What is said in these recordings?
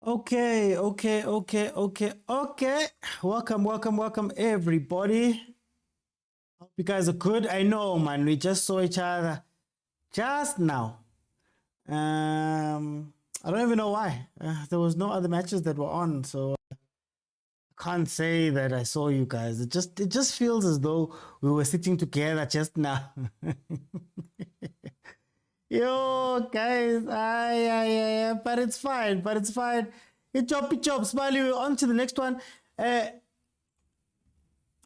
Okay. Welcome, everybody. Hope you guys are good. I know, man. We just saw each other just now. I don't even know why. There was no other matches that were on, so I can't say that I saw you guys. It just feels as though we were sitting together just now. Yo, guys, but it's fine. It chop. Smiley, on to the next one. Uh,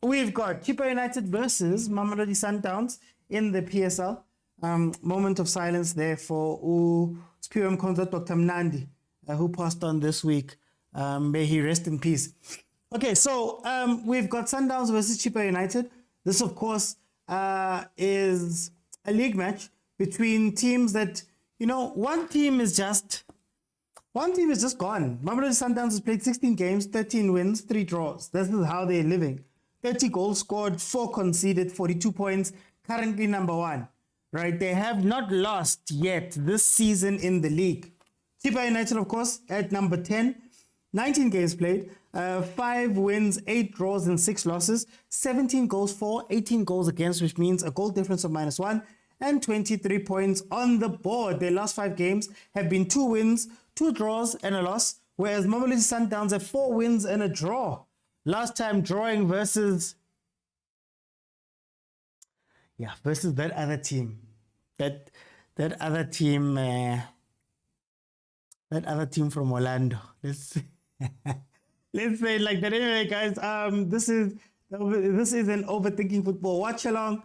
We've got Chippa United versus Mamelodi Sundowns in the PSL. Moment of silence there for Spirum Konzo Dr. Mnandi, who passed on this week. May he rest in peace. Okay, so we've got Sundowns versus Chippa United. This, of course, is a league match between teams that, one team is just gone. Mamelodi Sundowns has played 16 games, 13 wins, 3 draws. This is how they're living. 30 goals scored, 4 conceded, 42 points, currently number 1. Right? They have not lost yet this season in the league. Chippa United, of course, at number 10. 19 games played, 5 wins, 8 draws, and 6 losses. 17 goals for, 18 goals against, which means a goal difference of -1, and 23 points on the board. Their last 5 games have been 2 wins, 2 draws, and a loss, whereas Mamelodi Sundowns have 4 wins and a draw. Last time drawing versus that other team. That other team from Orlando. Let's let's say it like that. Anyway, guys, this is an overthinking football watch along.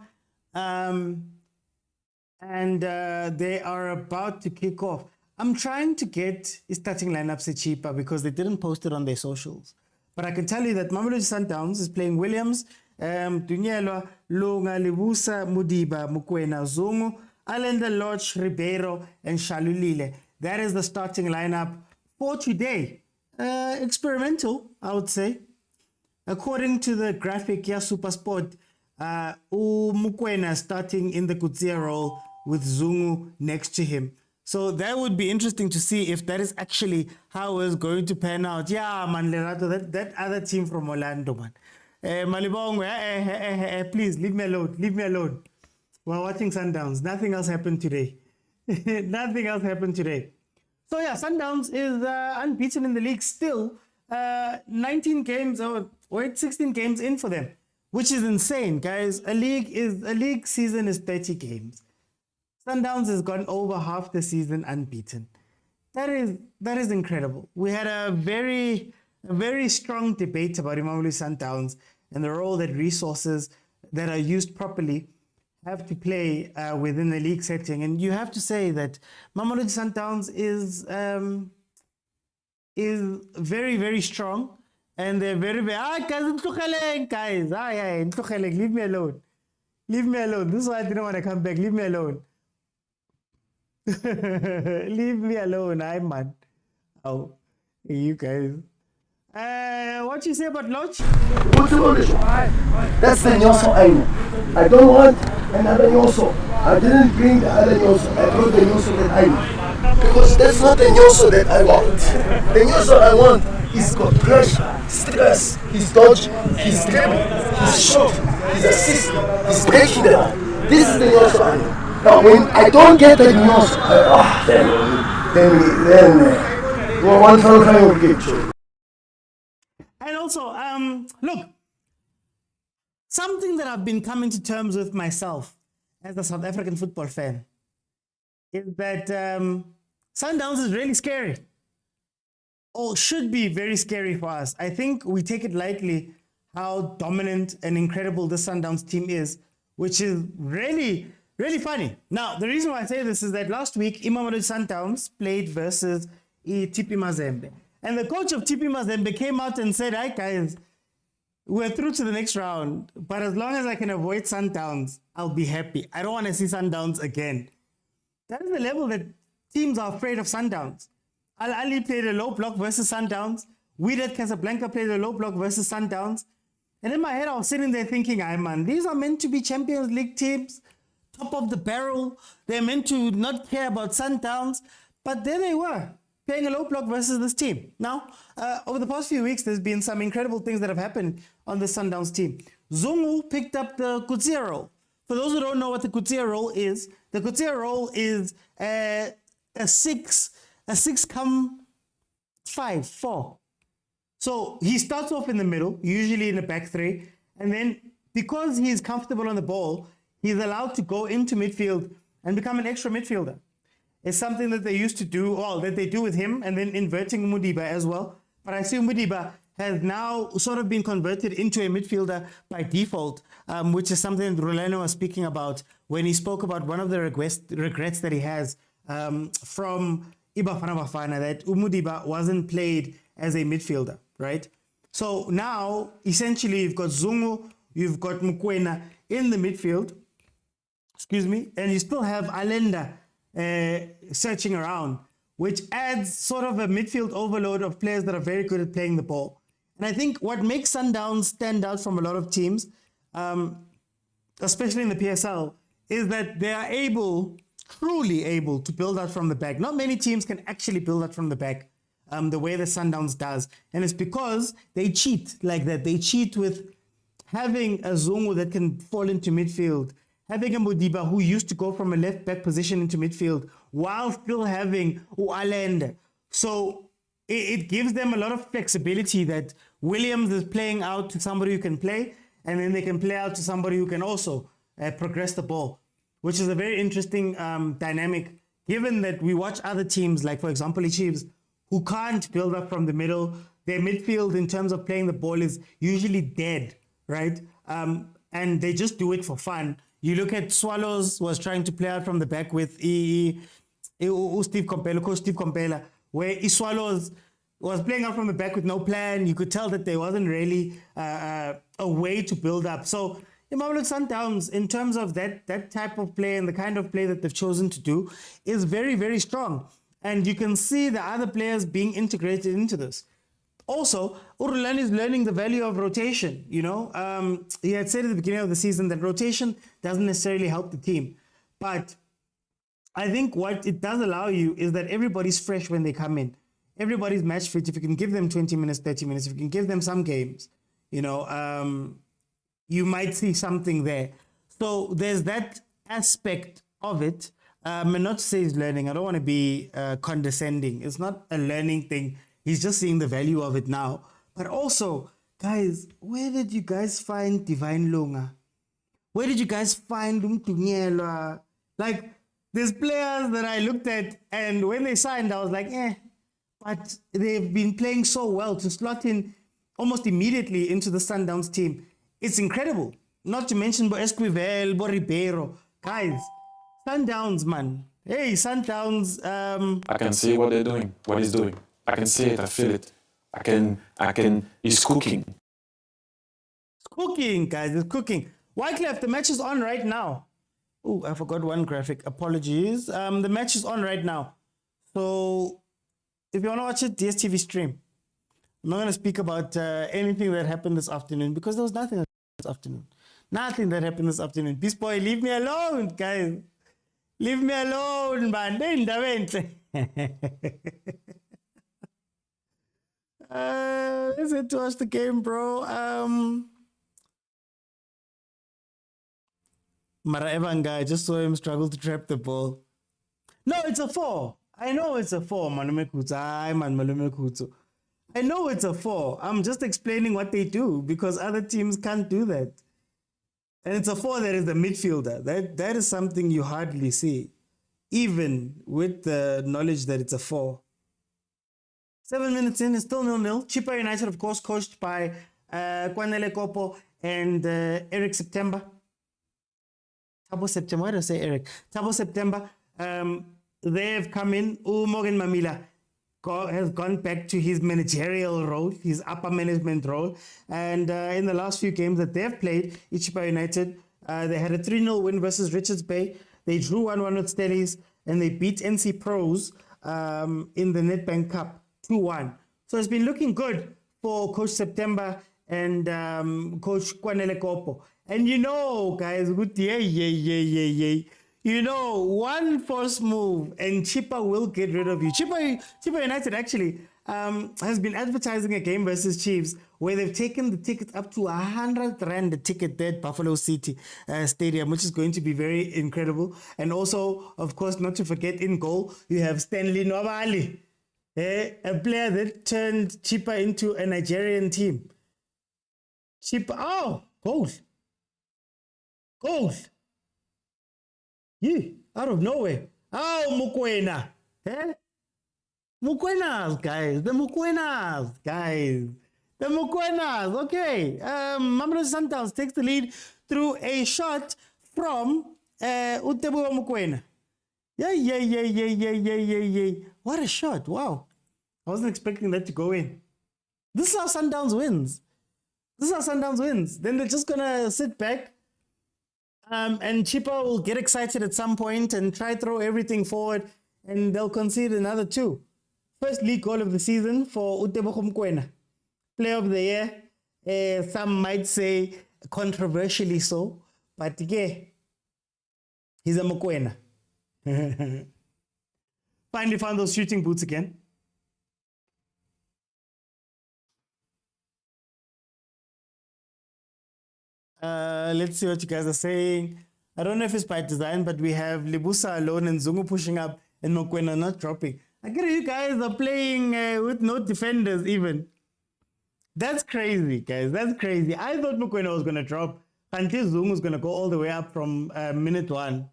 And they are about to kick off. I'm trying to get a starting lineups at Chippa because they didn't post it on their socials. But I can tell you that Mamelodi Sundowns is playing Williams, Dunyelwa, Lunga, Libusa, Mudiba, Mukwena, Zungu, Allende, Lodge, Ribeiro, and Shalulile. That is the starting lineup for today. Experimental, I would say. According to the graphic, Super Sport, Mukwena starting in the Kutsia role with Zungu next to him. So that would be interesting to see if that is actually how it's going to pan out. Yeah, man, Lerato, that other team from Orlando, man. Malibongo, please, leave me alone. We're watching Sundowns. Nothing else happened today. So yeah, Sundowns is unbeaten in the league still. 16 games in for them, which is insane, guys. A league season is 30 games. Sundowns has gone over half the season unbeaten. That is incredible. We had a very strong debate about Mamelodi Sundowns and the role that resources that are used properly have to play within the league setting. And you have to say that Mamelodi Sundowns is very, very strong. And they're very, guys, leave me alone. This is why I didn't want to come back. Leave me alone. Leave me alone. I'm mad. Oh, you guys. What you say about Lodge? That's the Nyoso I know. I don't want another Nyoso. I didn't bring the other Nyoso. I brought the Nyoso that I know. Because that's not the Nyoso that I want. The Nyoso I want, he's got pressure, stress, he's dodgy, he's dribbling, he's shooting, he's assisting, he's breaking them. This is the Nyoso I know. Now when I don't get the Nyoso, then one time will get you. And also, look, something that I've been coming to terms with myself as a South African football fan is that Sundowns is really scary, or should be very scary for us. I think we take it lightly how dominant and incredible this Sundowns team is, which is really, really funny. Now, the reason why I say this is that last week, Mamelodi Sundowns played versus TP Mazembe. And the coach of TP Mazembe came out and said, "Hi guys, we're through to the next round, but as long as I can avoid Sundowns, I'll be happy. I don't want to see Sundowns again." That is the level that teams are afraid of Sundowns. Al Ali played a low block versus Sundowns. Wydad Casablanca played a low block versus Sundowns. And in my head, I was sitting there thinking, man, these are meant to be Champions League teams, top of the barrel. They're meant to not care about Sundowns. But there they were. playing a low block versus this team. Now, over the past few weeks, there's been some incredible things that have happened on the Sundowns team. Zungu picked up the Kutia role. For those who don't know what the Kutia role is, the Kutia role is a 6-5-4. So he starts off in the middle, usually in a back three, and then because he's comfortable on the ball, he's allowed to go into midfield and become an extra midfielder. It's something that they used to do, or that they do with him, and then inverting Mudiba as well. But I see Mudiba has now sort of been converted into a midfielder by default, which is something that Rolando was speaking about when he spoke about one of the regrets that he has from Ibafana Bafana, that Umudiba wasn't played as a midfielder, right? So now, essentially, you've got Zungu, you've got Mukwena in the midfield, and you still have Alenda searching around, which adds sort of a midfield overload of players that are very good at playing the ball. And I think what makes Sundowns stand out from a lot of teams, especially in the PSL, is that they are truly able to build out from the back. Not many teams can actually build out from the back the way the Sundowns does. And it's because they cheat like that. They cheat with having a Zungu that can fall into midfield, having a Mudiba who used to go from a left back position into midfield while still having Ualende. So it gives them a lot of flexibility that Williams is playing out to somebody who can play, and then they can play out to somebody who can also progress the ball, which is a very interesting dynamic, given that we watch other teams, like, for example, the Chiefs, who can't build up from the middle. Their midfield, in terms of playing the ball, is usually dead, right? And they just do it for fun. You look at Swallows was trying to play out from the back with Steve Compella, where Swallows was playing out from the back with no plan. You could tell that there wasn't really a way to build up. So Mamelodi Sundowns, in terms of that type of play and the kind of play that they've chosen to do, is very, very strong. And you can see the other players being integrated into this. Also, Urulani is learning the value of rotation. You know, he had said at the beginning of the season that rotation doesn't necessarily help the team. But I think what it does allow you is that everybody's fresh when they come in. Everybody's match fit. If you can give them 20 minutes, 30 minutes, if you can give them some games, you know, you might see something there. So there's that aspect of it. And not to say he's learning. I don't want to be condescending. It's not a learning thing. He's just seeing the value of it now. But also, guys, where did you guys find Divine Lunga? Where did you guys find Umtunyela? Like, there's players that I looked at, and when they signed, I was like, but they've been playing so well to slot in almost immediately into the Sundowns team. It's incredible. Not to mention Bo Esquivel, Bo Ribeiro. Guys, Sundowns, man. Hey, Sundowns. I can see what they're doing, what he's doing. I can see it, I feel it. He's cooking. It's cooking, guys, it's cooking. Wycliffe, the match is on right now. Oh, I forgot one graphic. Apologies. The match is on right now. So if you want to watch it, Dstv stream. I'm not going to speak about anything that happened this afternoon, because there was nothing this afternoon. Nothing that happened this afternoon. Beast Boy, leave me alone, guys. Leave me alone, man. Is it to watch the game, bro? Mara Evanga, I just saw him struggle to trap the ball. No, it's a 4. I know it's a 4, Malume Kutsu. I know it's a 4. I'm just explaining what they do, because other teams can't do that. And it's a 4 that is the midfielder. That is something you hardly see, even with the knowledge that it's a 4. 7 minutes in, it's still 0-0. Chippa United, of course, coached by Kwanele Kopo and Eric September. Tabo September, why did I say Eric? Tabo September. They've come in. Morgan Mamila has gone back to his managerial role, his upper management role. And in the last few games that they've played, Chippa United, they had a 3-0 win versus Richards Bay. They drew 1-1 with Stellies, and they beat NC Pros in the Nedbank Cup 2-1. So it's been looking good for Coach September and Coach Kwanele Kopo. And you know, guys, one false move and Chippa will get rid of you. Chippa United actually has been advertising a game versus Chiefs where they've taken the tickets up to 100 Rand a ticket there at Buffalo City Stadium, which is going to be very incredible. And also, of course, not to forget, in goal, you have Stanley Nwabali, a player that turned Chippa into a Nigerian team. Chippa, goal. Yeah, out of nowhere. Mukwena. Mukwenas, guys. The Mukwenas. Okay. Mamelodi Sundowns takes the lead through a shot from Utebu Mukwena. Yeah. What a shot. Wow. I wasn't expecting that to go in. This is how Sundowns wins. Then they're just going to sit back. And Chippa will get excited at some point and try throw everything forward, and they'll concede another 2. First league goal of the season for Utebogo Mokoena. Player of the year, some might say controversially so, but yeah, he's a Mokoena. Finally found those shooting boots again. Let's see what you guys are saying. I don't know if it's by design, but we have Libusa alone and Zungu pushing up and Mokwena not dropping. I get you guys are playing with no defenders even. That's crazy, guys. That's crazy. I thought Mokwena was going to drop until Zungu was going to go all the way up from minute 1.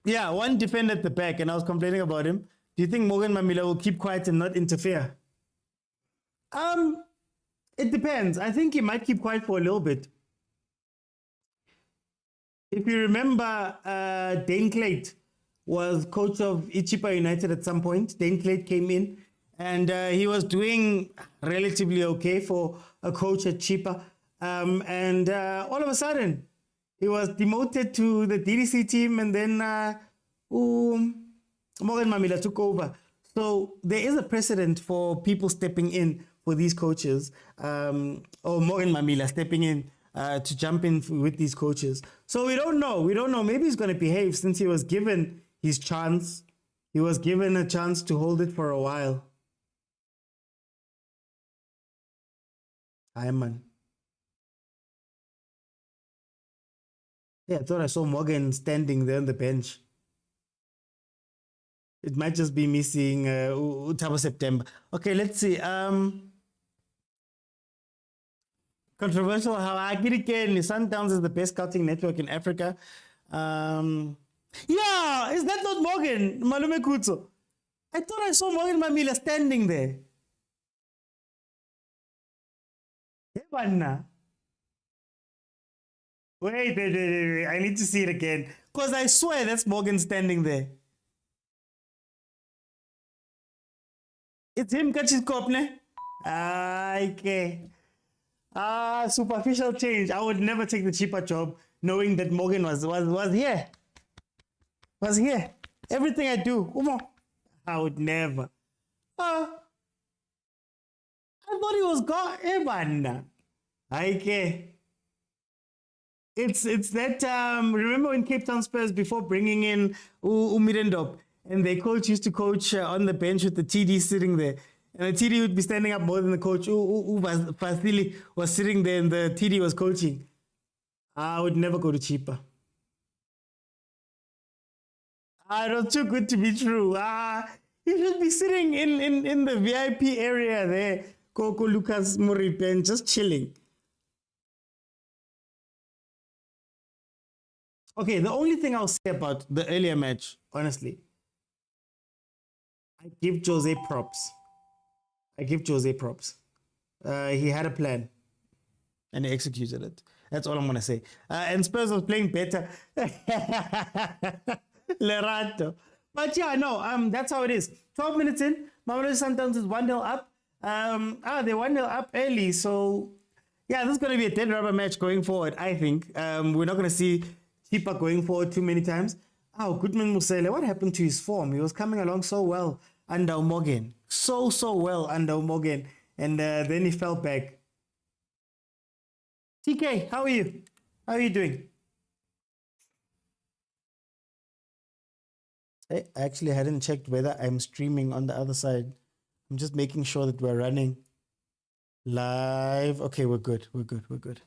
Yeah, one defender at the back, and I was complaining about him. Do you think Morgan Mamila will keep quiet and not interfere? It depends. I think he might keep quiet for a little bit. If you remember, Dane Clayt was coach of Chippa United at some point. Dane Clayt came in and he was doing relatively okay for a coach at Chippa. And all of a sudden, he was demoted to the DDC team, and then Morgan Mamila took over. So there is a precedent for people stepping in for these coaches, or Morgan Mamila stepping in to jump in with these coaches. So we don't know. Maybe he's going to behave since he was given his chance. He was given a chance to hold it for a while. Hi, man. Yeah, I thought I saw Morgan standing there on the bench. It might just be missing Utabo September. Okay, let's see. Controversial. How Sundowns is the best scouting network in Africa. Yeah, is that not Morgan Malume Kutso? I thought I saw Morgan Mamila standing there. Wait. I need to see it again. Because I swear that's Morgan standing there. It's him, Kachikopne. Okay. Superficial change. I would never take the cheaper job knowing that Morgan was here. Was here. Everything I do, I would never. I thought he was gone. Okay. It's that, remember when Cape Town Spurs, before bringing in Umirendop, and their coach used to coach on the bench with the TD sitting there. And the TD would be standing up more than the coach. Vasili was sitting there and the TD was coaching. I would never go to Chippa. It was too good to be true. You should be sitting in the VIP area there. Coco Lucas Moripen, just chilling. Okay, the only thing I'll say about the earlier match, honestly, I give Jose props. He had a plan and he executed it. That's all I'm going to say. And Spurs was playing better. Lerato. But yeah, no, that's how it is. 12 minutes in, Mamelodi Sundowns is 1-0 up. They're 1-0 up early. So, yeah, this is going to be a dead rubber match going forward, I think. We're not going to see Chippa going forward too many times. Goodman Musele, what happened to his form? He was coming along so well under Morgan. So well under Morgan. And then he fell back. TK, how are you? How are you doing? I actually hadn't checked whether I'm streaming on the other side. I'm just making sure that we're running live. Okay, we're good. We're good. We're good.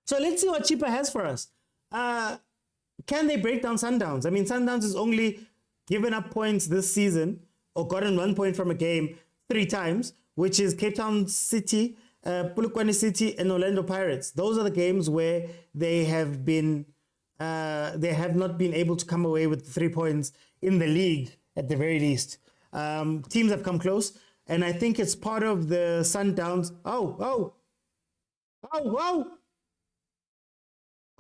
So let's see what Chippa has for us. Can they break down Sundowns? I mean, Sundowns has only given up points this season or gotten 1 point from a game 3 times, which is Cape Town City, Polokwane City, and Orlando Pirates. Those are the games where they have not been able to come away with 3 points in the league at the very least. Teams have come close, and I think it's part of the Sundowns. Oh!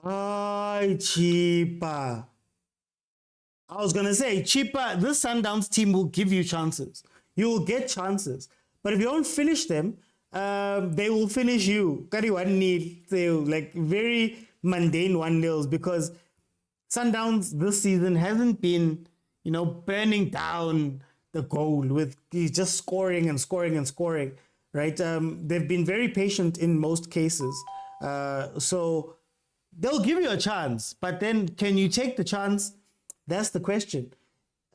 Ay, Chippa. I was going to say, Chippa, this Sundowns team will give you chances. You will get chances. But if you don't finish them, they will finish you. Kari 1-0, like very mundane 1-0s, because Sundowns this season hasn't been, burning down the goal with just scoring and scoring and scoring, right? They've been very patient in most cases. So they'll give you a chance, but then can you take the chance? That's the question.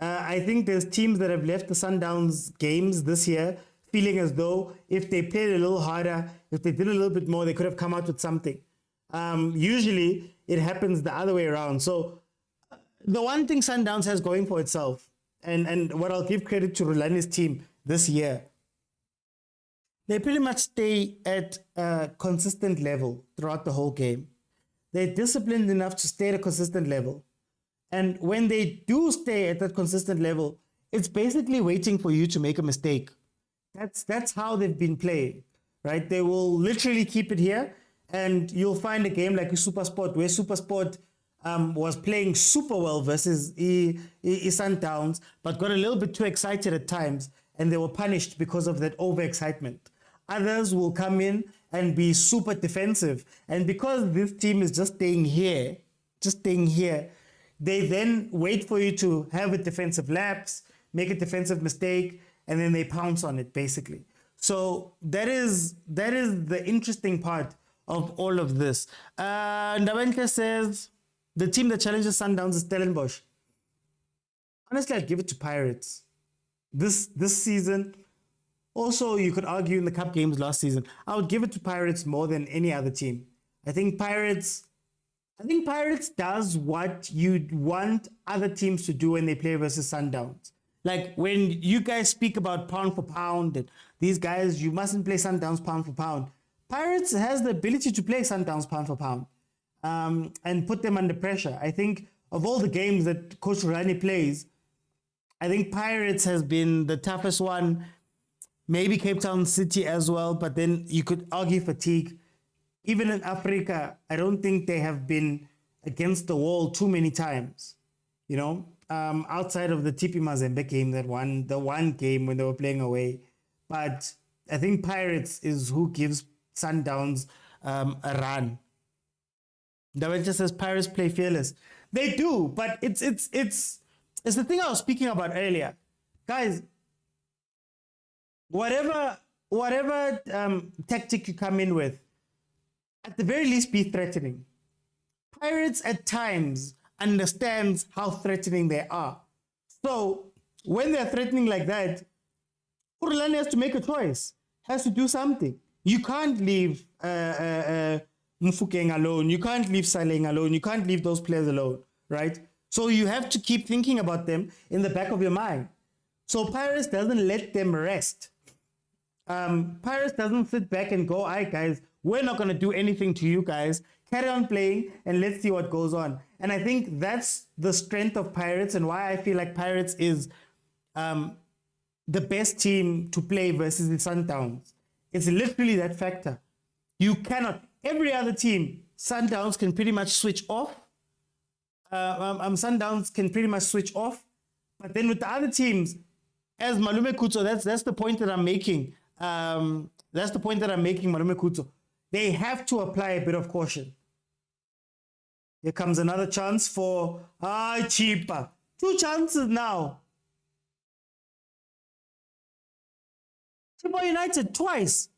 I think there's teams that have left the Sundowns games this year feeling as though if they played a little harder, if they did a little bit more, they could have come out with something. Usually it happens the other way around. So the one thing Sundowns has going for itself, and what I'll give credit to Rulani's team this year, they pretty much stay at a consistent level throughout the whole game. They're disciplined enough to stay at a consistent level. And when they do stay at that consistent level, it's basically waiting for you to make a mistake. That's how they've been playing, right? They will literally keep it here, and you'll find a game like SuperSport, where SuperSport was playing super well versus Sundowns, but got a little bit too excited at times, and they were punished because of that overexcitement. Others will come in and be super defensive. And because this team is just staying here, they then wait for you to have a defensive lapse, make a defensive mistake, and then they pounce on it, basically. So that is the interesting part of all of this. Ndawenke says, the team that challenges Sundowns is Stellenbosch. Honestly, I'd give it to Pirates. This season, also, you could argue in the cup games last season, I would give it to Pirates more than any other team. I think Pirates does what you'd want other teams to do when they play versus Sundowns. Like when you guys speak about pound for pound and these guys, you mustn't play Sundowns pound for pound. Pirates has the ability to play Sundowns pound for pound and put them under pressure. I think of all the games that Coach Rani plays, I think Pirates has been the toughest one. Maybe Cape Town City as well, but then you could argue fatigue. Even in Africa, I don't think they have been against the wall too many times, outside of the TP Mazembe game, the one game when they were playing away. But I think Pirates is who gives Sundowns a run. David just says Pirates play fearless. They do, but it's the thing I was speaking about earlier. Guys, whatever tactic you come in with, at the very least be threatening. Pirates at times understands how threatening they are. So when they're threatening like that, Urlani has to make a choice, has to do something. You can't leave Mufukeng alone. You can't leave Saleng alone. You can't leave those players alone, right? So you have to keep thinking about them in the back of your mind. So Pirates doesn't let them rest. Pirates doesn't sit back and go, all right, guys, we're not going to do anything to you guys. Carry on playing and let's see what goes on. And I think that's the strength of Pirates and why I feel like Pirates is the best team to play versus the Sundowns. It's literally that factor. You cannot, every other team, Sundowns can pretty much switch off. Sundowns can pretty much switch off. But then with the other teams, as Malume Kutso, that's the point that I'm making. Malume Kutso. They have to apply a bit of caution. Here comes another chance for Chippa. 2 chances now. Chippa United twice.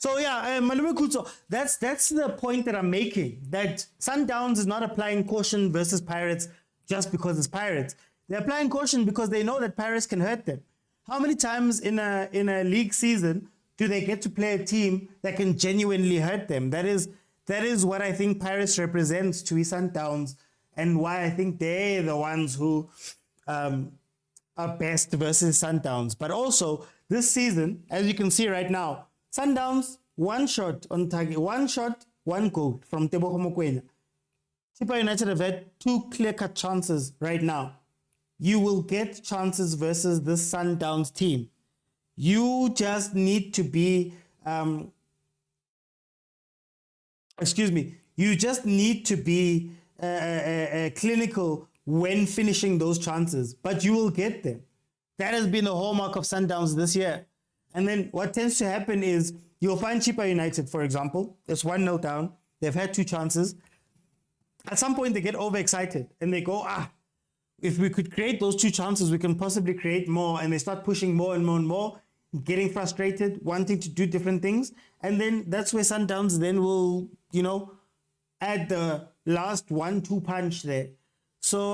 So yeah, Malume Kutso, that's the point that I'm making. That Sundowns is not applying caution versus Pirates just because it's Pirates. They're applying caution because they know that Pirates can hurt them. How many times in a league season do they get to play a team that can genuinely hurt them? That is what I think Pirates represents to Sundowns, and why I think they're the ones who are best versus Sundowns. But also this season, as you can see right now, Sundowns, one shot on target, one shot, one goal from Tebogo Mokoena. Chippa United have had 2 clear-cut chances right now. You will get chances versus this Sundowns team. You just need to be, you just need to be clinical when finishing those chances, but you will get them. That has been the hallmark of Sundowns this year. And then what tends to happen is you'll find Chippa United, for example, it's 1-0 down. They've had 2 chances. At some point, they get overexcited and they go, if we could create those 2 chances, we can possibly create more. And they start pushing more and more and more, getting frustrated, wanting to do different things. And then that's where Sundowns then will, add the last 1-2 punch there. So,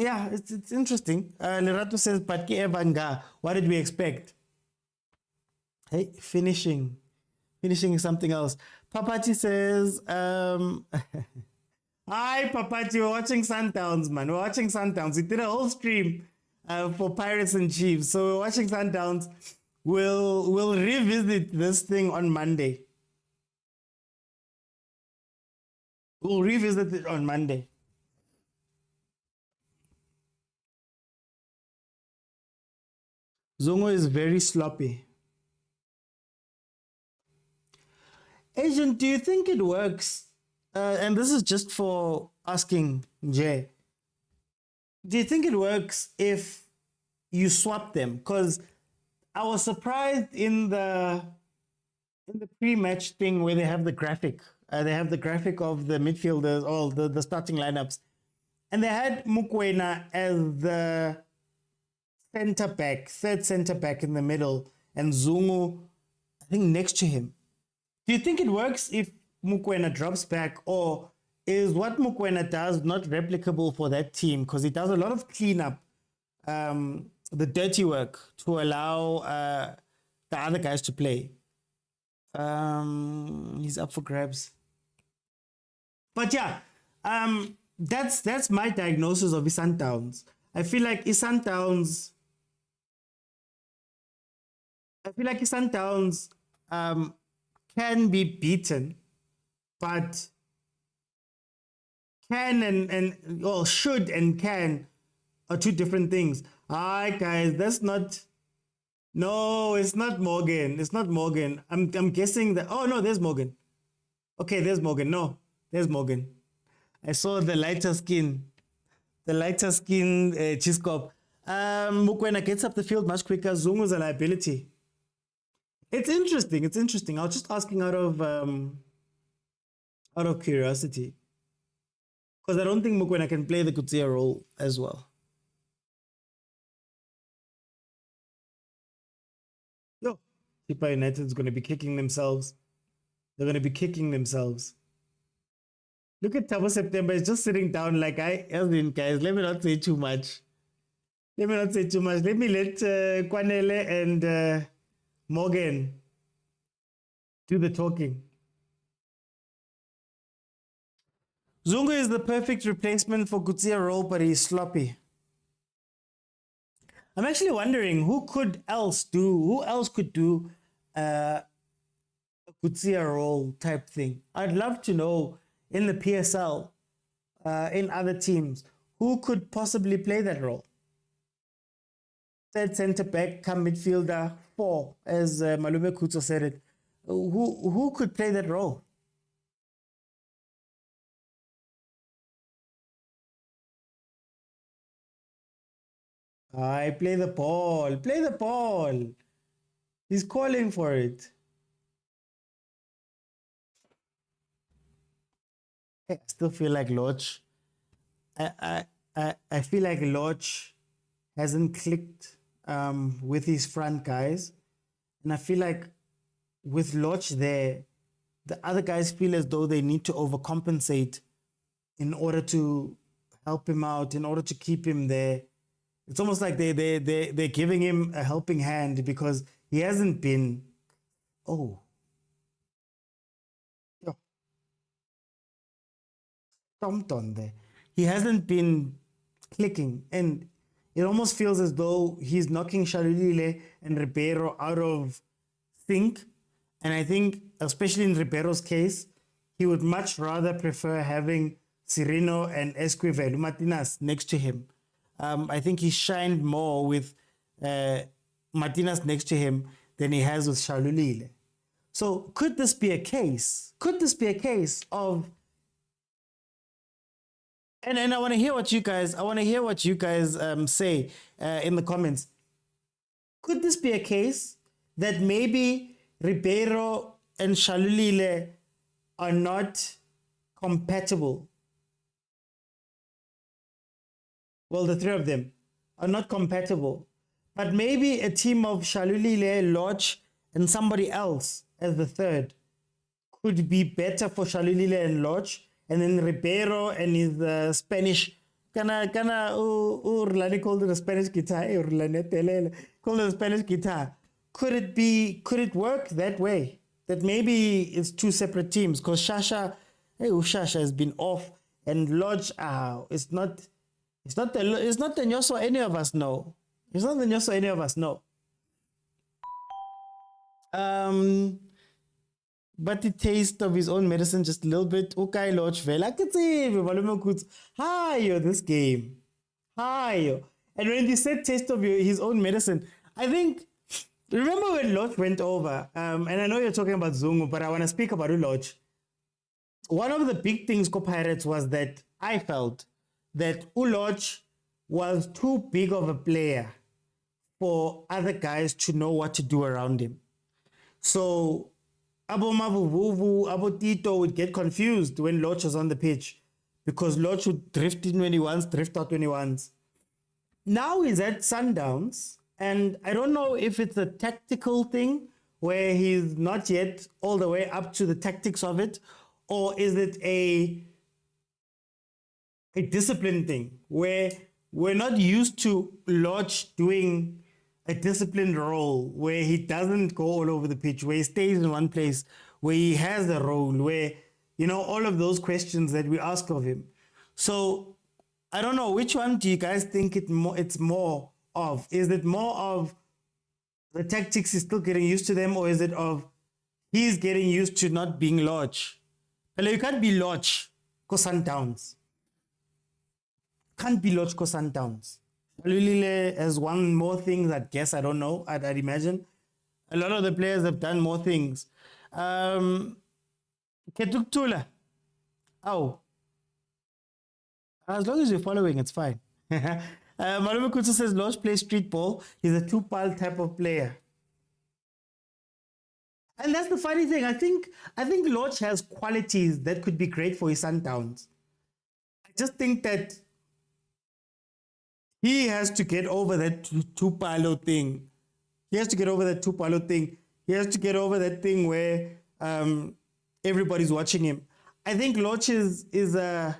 yeah, it's interesting. Lerato says, but Evanga, what did we expect? Hey, finishing is something else. Papachi says, hi, Papachi, we're watching Sundowns, man. We're watching Sundowns. We did a whole stream for Pirates and Chiefs. So we're watching Sundowns. We'll revisit this thing on Monday. We'll revisit it on Monday. Zongo is very sloppy. Agent, do you think it works? And this is just for asking Jay. Do you think it works if you swap them? Because I was surprised in the pre-match thing where they have the graphic. They have the graphic of the midfielders, all the starting lineups. And they had Mokoena as the center back, third center back in the middle, and Zungu, I think, next to him. Do you think it works if Mokoena drops back, or is what Mokoena does not replicable for that team? Because he does a lot of cleanup, the dirty work to allow the other guys to play. He's up for grabs. But yeah, that's my diagnosis of Sundowns. I feel like Sundowns can be beaten, but can and should and can are 2 different things. Hi guys, that's not. No, it's not Morgan. It's not Morgan. I'm guessing that. Oh no, there's Morgan. Okay, there's Morgan. No, there's Morgan. I saw the lighter skin. The lighter skin Chiscop. Mokoena gets up the field much quicker. Zungu's a liability. It's interesting. I was just asking out of curiosity, because I don't think Mokoena can play the Kutsia role as well. Yo, Chippa United is going to be kicking themselves. They're going to be kicking themselves. Look at Tabo September. He's just sitting down like, guys, let me not say too much. Let me let Kwanele and Morgan do the talking. Zungu is the perfect replacement for Kutsia role, but he's sloppy. I'm actually wondering who else could do a Kutsia role type thing. I'd love to know in the PSL, in other teams, who could possibly play that role. Third center back, come midfielder, 4, as Malume Kutso said it. Who could play that role? I play the ball. Play the ball. He's calling for it. I still feel like Lodge. I feel like Lodge hasn't clicked with his front guys, and I feel like with Lodge there, the other guys feel as though they need to overcompensate in order to help him out, in order to keep him there. It's almost like they're giving him a helping hand because he hasn't been. Oh. Yo. Stomped on there. He hasn't been clicking, and it almost feels as though he's knocking Shalulile and Ribeiro out of sync. And I think, especially in Ribeiro's case, he would much rather prefer having Cirino and Esquivel Martinez next to him. I think he shined more with Martinez next to him than he has with Shalulile. So could this be a case? Could this be a case of? And I want to hear what you guys. Say in the comments. Could this be a case that maybe Ribeiro and Shalulile are not compatible? Well, the three of them are not compatible. But maybe a team of Shalulile, Lodge, and somebody else as the third could be better for Shalulile and Lodge. And then Ribeiro and his Spanish, Urlani called it a Spanish guitar, called it a Spanish guitar. Could it work that way? That maybe it's two separate teams? Because Shasha has been off, and Lodge, it's not the Nyoso any of us know. It's not the Nyoso any of us know. But the taste of his own medicine just a little bit. Okay, Lodge vela hi this game. Hi. And when he said taste of his own medicine, I think, remember when Lodge went over, and I know you're talking about Zungu, but I want to speak about Lodge. One of the big things for Pirates was that I felt that Lodge was too big of a player for other guys to know what to do around him. So Abo Mavuvu, Abo Tito would get confused when Lodge was on the pitch because Lodge would drift in when he wants, drift out when he wants. Now he's at Sundowns, and I don't know if it's a tactical thing where he's not yet all the way up to the tactics of it, or is it a discipline thing where we're not used to Lodge doing a disciplined role where he doesn't go all over the pitch, where he stays in one place, where he has a role, where, all of those questions that we ask of him. So I don't know, which one do you guys think it's more of? Is it more of the tactics, he's still getting used to them, or is it of he's getting used to not being Lodge? Well, you can't be Lodge because Sundowns. Can't be Lodge because Sundowns. Lulile has won more things, I guess. I don't know. I'd imagine. A lot of the players have done more things. Ketuktula. Oh. As long as you're following, it's fine. Malume Kutsu says Lodge plays street ball. He's a two-pile type of player. And that's the funny thing. I think Lodge has qualities that could be great for his Sundowns. I just think that he has to get over that two-palo thing. He has to get over that two-palo thing. He has to get over that thing where everybody's watching him. I think Lodge is a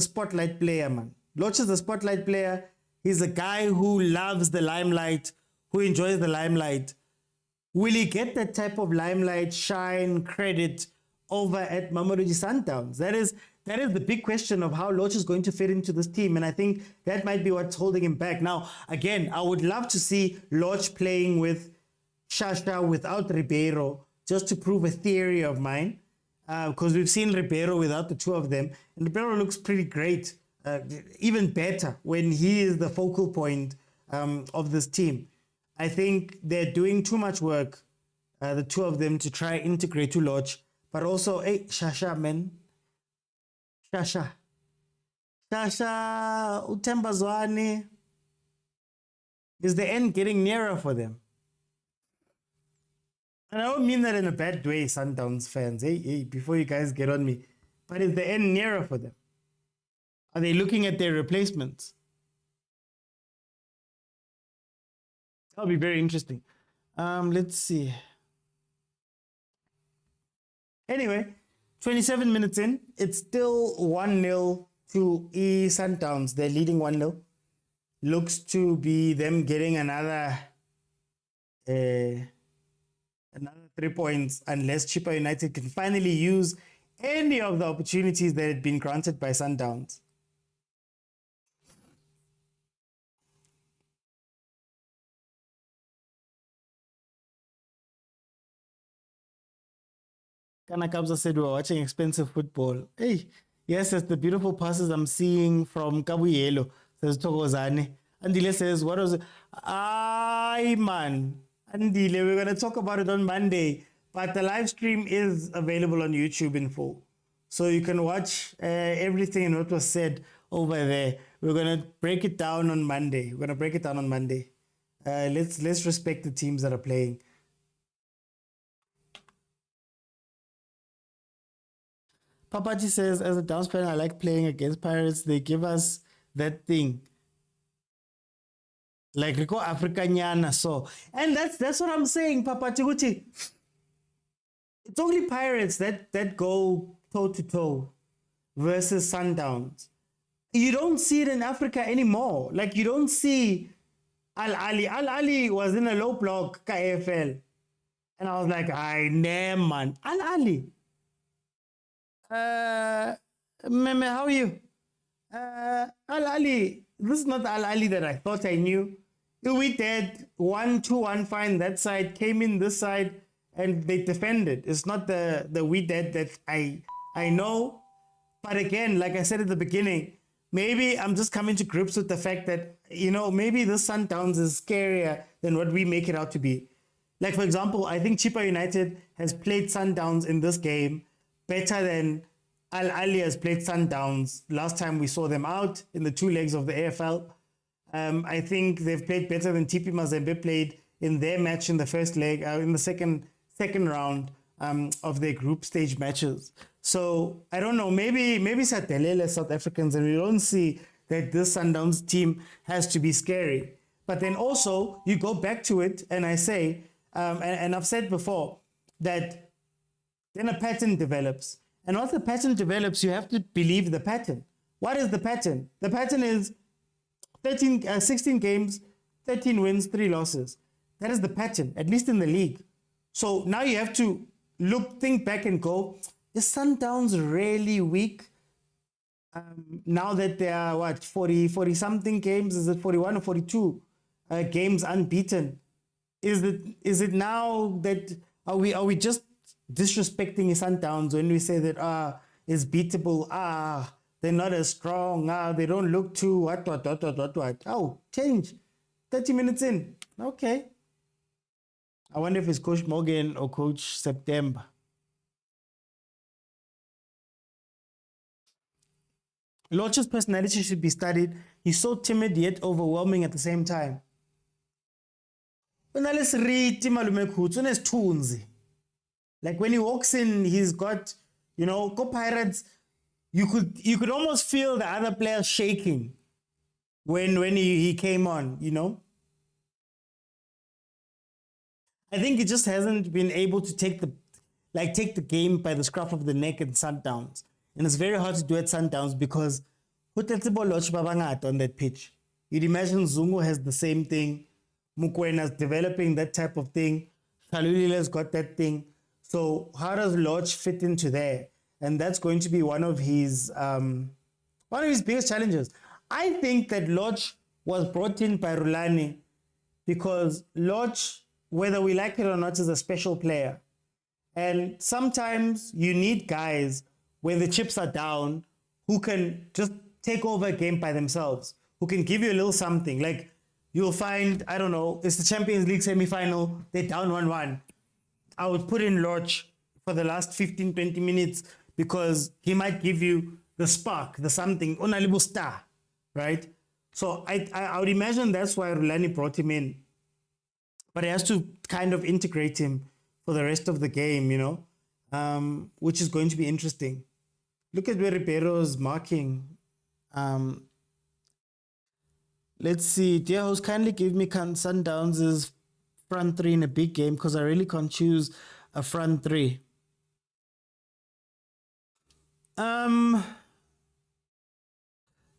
spotlight player, man. Lodge is a spotlight player. He's a guy who loves the limelight, who enjoys the limelight. Will he get that type of limelight, shine, credit over at Mamelodi Sundowns? That is the big question of how Lodge is going to fit into this team. And I think that might be what's holding him back. Now, again, I would love to see Lodge playing with Shasha without Ribeiro, just to prove a theory of mine. Because we've seen Ribeiro without the two of them. And Ribeiro looks pretty great, even better when he is the focal point of this team. I think they're doing too much work, the two of them, to try integrate to Lodge. But also, hey, Shasha, man. Shasha, Utembazwane. Is the end getting nearer for them? And I don't mean that in a bad way, Sundowns fans. Hey, before you guys get on me. But is the end nearer for them? Are they looking at their replacements? That'll be very interesting. Let's see. Anyway, 27 minutes in, it's still 1-0 to Sundowns. They're leading 1-0. Looks to be them getting another 3 points unless Chippa United can finally use any of the opportunities that had been granted by Sundowns. Kana Kabza said we were watching expensive football. Hey, yes, it's the beautiful passes I'm seeing from Kabuyelo, says Tokozane. Andile says, what was it? Ay, man. Andile, we're going to talk about it on Monday, but the live stream is available on YouTube in full. So you can watch everything and what was said over there. We're going to break it down on Monday. Let's respect the teams that are playing. Papaji says, as a Downs fan, I like playing against Pirates. They give us that thing. Like Rico Africanyana. So, and that's what I'm saying, Papaji Gucci. It's only Pirates that go toe-to-toe versus Sundowns. You don't see it in Africa anymore. Like, you don't see Al Ali. Al Ali was in a low block, KFL. And I was like, I damn, man. Al Ali. Meme, how are you? Al Ali. This is not Al Ali that I thought I knew. We did 1-2-1 fine that side, came in this side, and they defended. It's not the we did that I know. But again, like I said at the beginning, maybe I'm just coming to grips with the fact that, maybe this Sundowns is scarier than what we make it out to be. Like, for example, I think Chippa United has played Sundowns in this game better than Al Ali has played Sundowns last time we saw them out in the 2 legs of the AFL. I think they've played better than TP Mazembe played in their match in the first leg, in the second round of their group stage matches. So I don't know, maybe Satelele South Africans, and we don't see that this Sundowns team has to be scary. But then also you go back to it, and I say, and I've said before that then a pattern develops. And once the pattern develops, you have to believe the pattern. What is the pattern? The pattern is 16 games, 13 wins, 3 losses. That is the pattern, at least in the league. So now you have to think back and go, is Sundowns really weak? Now that they are, 40 something games? Is it 41 or 42 games unbeaten? Is it now that, are we just disrespecting Sundowns when we say that it's beatable, they're not as strong, they don't look too what. Oh, change. 30 minutes in. Okay. I wonder if it's Coach Morgan or Coach September. Lodge's personality should be studied. He's so timid yet overwhelming at the same time. Like when he walks in, he's got, go Pirates. You could almost feel the other players shaking when he came on, I think he just hasn't been able to take the game by the scruff of the neck at Sundowns. And it's very hard to do at Sundowns because on that pitch. You'd imagine Zungu has the same thing. Mukwena's developing that type of thing. Shalulila's got that thing. So how does Lodge fit into there? And that's going to be one of his biggest challenges. I think that Lodge was brought in by Rulani because Lodge, whether we like it or not, is a special player. And sometimes you need guys when the chips are down who can just take over a game by themselves, who can give you a little something. Like you'll find, I don't know, it's the Champions League semi-final, they're down 1-1. I would put in Lodge for the last 15, 20 minutes because he might give you the spark, the something, Onalibu star, right? So I would imagine that's why Rulani brought him in. But he has to kind of integrate him for the rest of the game, which is going to be interesting. Look at where Ribeiro's marking. Let's see. Dear host, kindly give me Sundowns' front three in a big game because I really can't choose a front three. Um,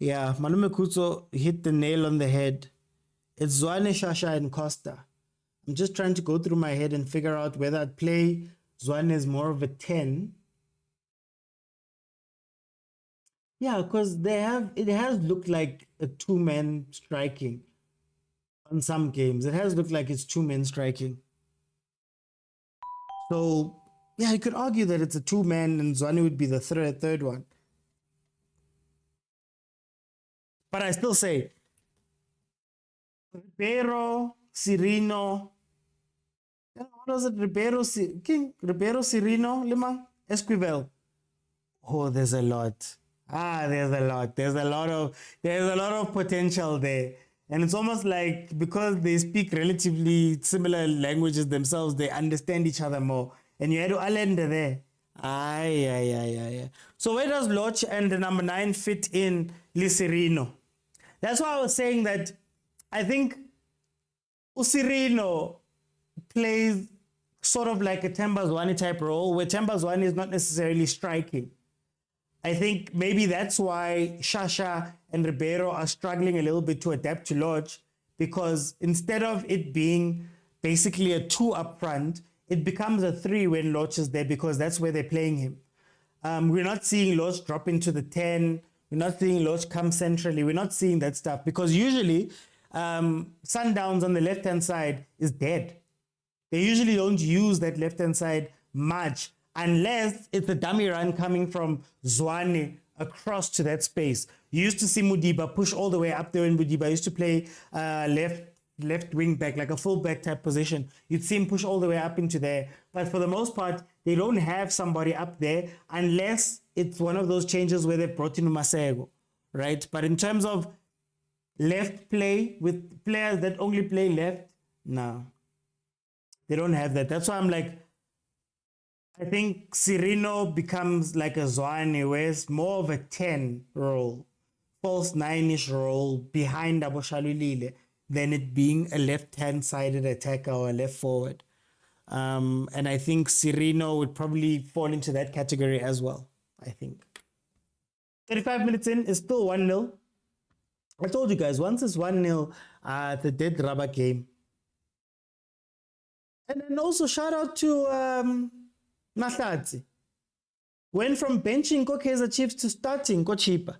yeah, Malume Kuzo hit the nail on the head. It's Zwane, Shasha, and Costa. I'm just trying to go through my head and figure out whether I'd play Zwane as more of a 10. Yeah, because it has looked like a two-man striking on some games. It has looked like it's two men striking. So, yeah, you could argue that it's a two-man and Zwane would be the third one. But I still say Ribeiro, Cirino. What was it? Ribeiro, Cirino, Limang, Esquivel. Oh, there's a lot. There's a lot of potential there. And it's almost like because they speak relatively similar languages themselves, they understand each other more. And you had to island there. Aye. So where does Loch and the number 9 fit in Licerino? That's why I was saying that I think Usirino plays sort of like a Temba Zwane type role, where Temba Zwane is not necessarily striking. I think maybe that's why Shasha and Ribeiro are struggling a little bit to adapt to Lodge, because instead of it being basically a 2 up front, it becomes a 3 when Lodge is there, because that's where they're playing him. We're not seeing Lodge drop into the 10. We're not seeing Lodge come centrally. We're not seeing that stuff, because usually Sundowns on the left-hand side is dead. They usually don't use that left-hand side much, unless it's a dummy run coming from Zwane across to that space. You used to see Mudiba push all the way up there, and Mudiba used to play left wing back, like a full back type position. You'd see him push all the way up into there. But for the most part, they don't have somebody up there unless it's one of those changes where they've brought in Masego, right? But in terms of left play with players that only play left, no. They don't have that. That's why I'm like, I think Cirino becomes like a Zwane, where it's more of a 10 role, false 9-ish role behind Aboshalulile, than it being a left-hand sided attacker or a left forward. And I think Cirino would probably fall into that category as well, I think. 35 minutes in, is still 1-0. I told you guys, once it's 1-0, the dead rubber game. And then also shout out to Mahlatsi. Went from benching Kaizer Chiefs to starting Chippa.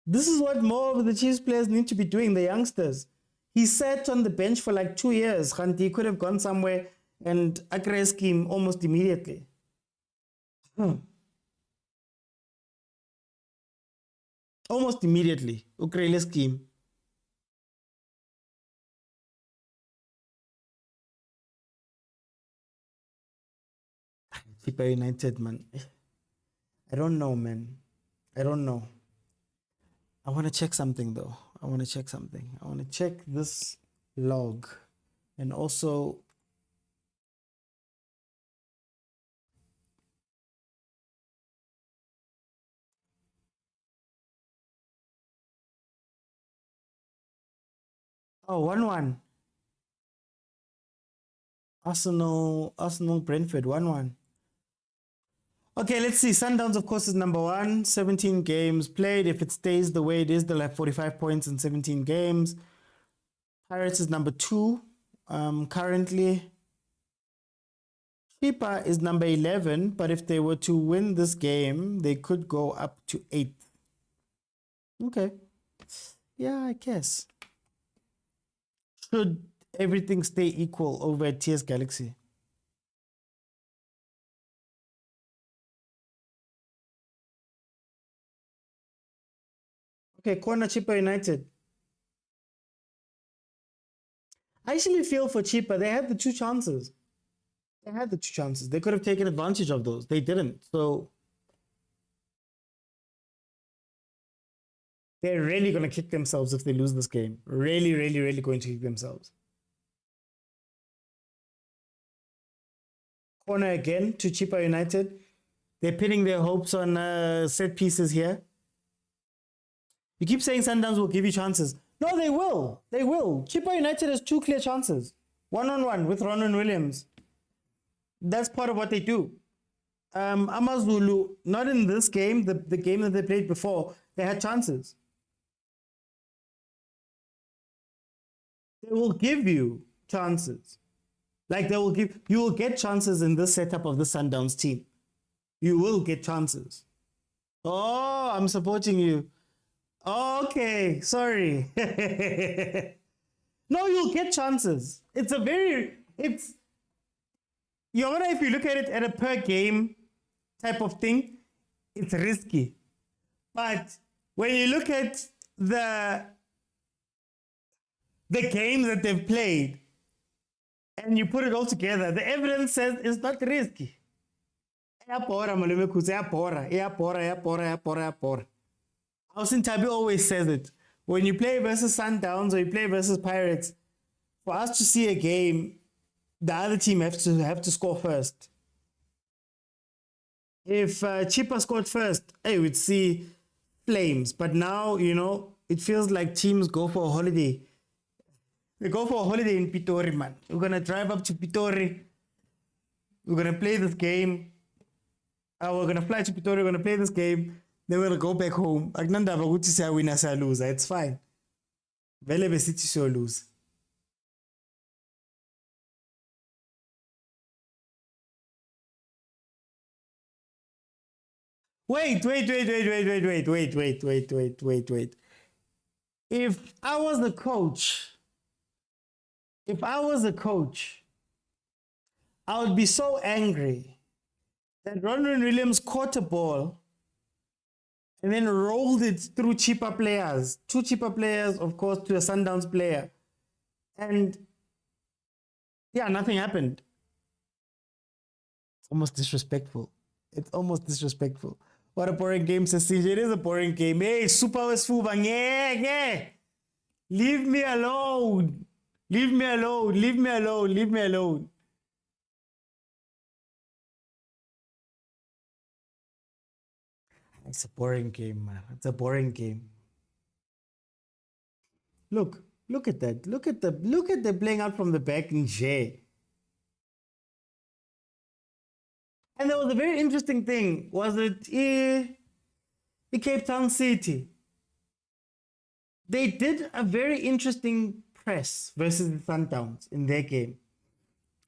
This is what more of the Chiefs players need to be doing, the youngsters. He sat on the bench for like 2 years. He could have gone somewhere and Akre scheme almost immediately. Almost immediately. Ukrele scheme. Chippa United, man. I don't know, man. I don't know. I want to check something, though. I want to check this log. And also... Oh, 1-1. Arsenal, Brentford, 1-1. Okay, let's see. Sundowns, of course, is number 1. 17 games played. If it stays the way it is, they'll have 45 points in 17 games. Pirates is number 2 currently. Chippa is number 11, but if they were to win this game, they could go up to 8th. Okay. Yeah, I guess. Should everything stay equal over at TS Galaxy? Okay, corner Chippa United. I actually feel for Chippa. They had the 2 chances. They could have taken advantage of those. They didn't. So they're really going to kick themselves if they lose this game. Really, really, really going to kick themselves. Corner again to Chippa United. They're pinning their hopes on set pieces here. You keep saying Sundowns will give you chances. No, they will. They will. Chippa United has 2 clear chances. 1-on-1 with Ronan Williams. That's part of what they do. Amazulu, not in this game, the game that they played before, they had chances. They will give you chances. Like you will get chances in this setup of the Sundowns team. You will get chances. Oh, I'm supporting you. Okay, sorry. No, you'll get chances. It's if you look at it at a per game type of thing, it's risky. But when you look at the game that they've played and you put it all together, the evidence says it's not risky. Austin Tabi always says it. When you play versus Sundowns or you play versus Pirates, for us to see a game, the other team have to score first. If Chippa scored first, I would see flames. But now, it feels like teams go for a holiday. They go for a holiday in Pitori, man. We're going to drive up to Pitori. We're going to play this game. We're going to fly to Pitori. We're going to play this game. Then we're going to go back home. Agnanda Vaguti say win as I lose. It's fine. Vele City so lose. Wait. If I was a coach, I would be so angry that Ronwen Williams caught a ball and then rolled it through Chippa players. 2 Chippa players, of course, to a Sundowns player. And yeah, nothing happened. It's almost disrespectful. What a boring game, says CJ. It is a boring game. Hey, Super West Fuba. Yeah. Leave me alone. It's a boring game, man. It's a boring game. Look at that. Look at the playing out from the back in J. And there was a very interesting thing. Was it in Cape Town City? They did a very interesting press versus the Sundowns in their game.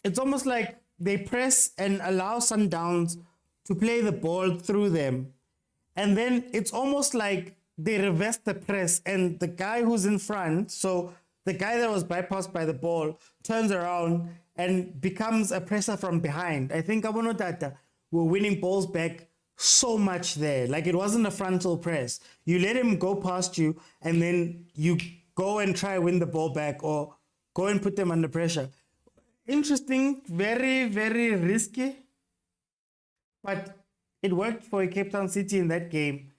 It's almost like they press and allow Sundowns to play the ball through them. And then it's almost like they reverse the press and the guy who's in front, so the guy that was bypassed by the ball, turns around and becomes a presser from behind. I think Abonotata were winning balls back so much there. Like it wasn't a frontal press. You let him go past you and then you go and try win the ball back or go and put them under pressure. Interesting, very, very risky. But it worked for Cape Town City in that game.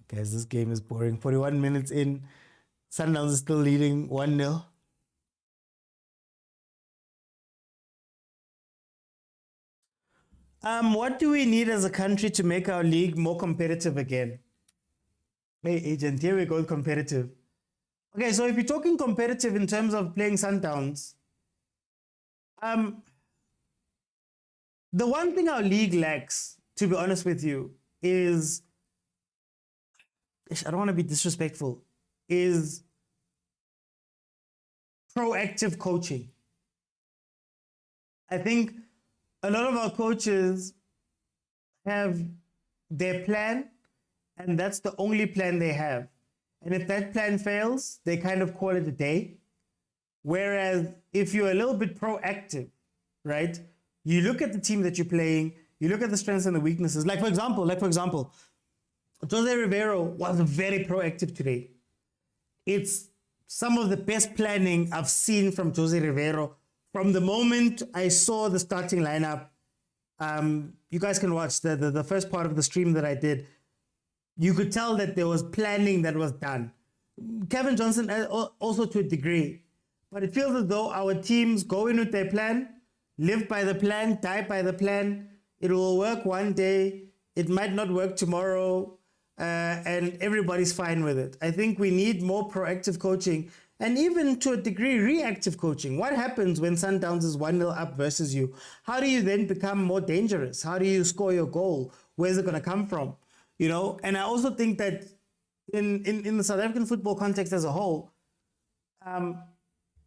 Guys, this game is boring. 41 minutes in, Sundowns is still leading 1-0. What do we need as a country to make our league more competitive again? Hey, agent, here we go, competitive. Okay, so if you're talking competitive in terms of playing Sundowns, the one thing our league lacks, to be honest with you, is, I don't want to be disrespectful, is proactive coaching. I think a lot of our coaches have their plan, and that's the only plan they have. And if that plan fails, they kind of call it a day. Whereas if you're a little bit proactive, right? You look at the team that you're playing, you look at the strengths and the weaknesses. Like for example, Jose Rivero was very proactive today. It's some of the best planning I've seen from Jose Rivero. From the moment I saw the starting lineup, you guys can watch the first part of the stream that I did. You could tell that there was planning that was done. Kevin Johnson also to a degree. But it feels as though our teams go in with their plan, live by the plan, die by the plan. It will work one day. It might not work tomorrow. And everybody's fine with it. I think we need more proactive coaching. and even to a degree reactive coaching. What happens when Sundowns is 1-0 up versus you? How do you then become more dangerous? How do you score your goal? Where's it going to come from? And I also think that in the South African football context as a whole,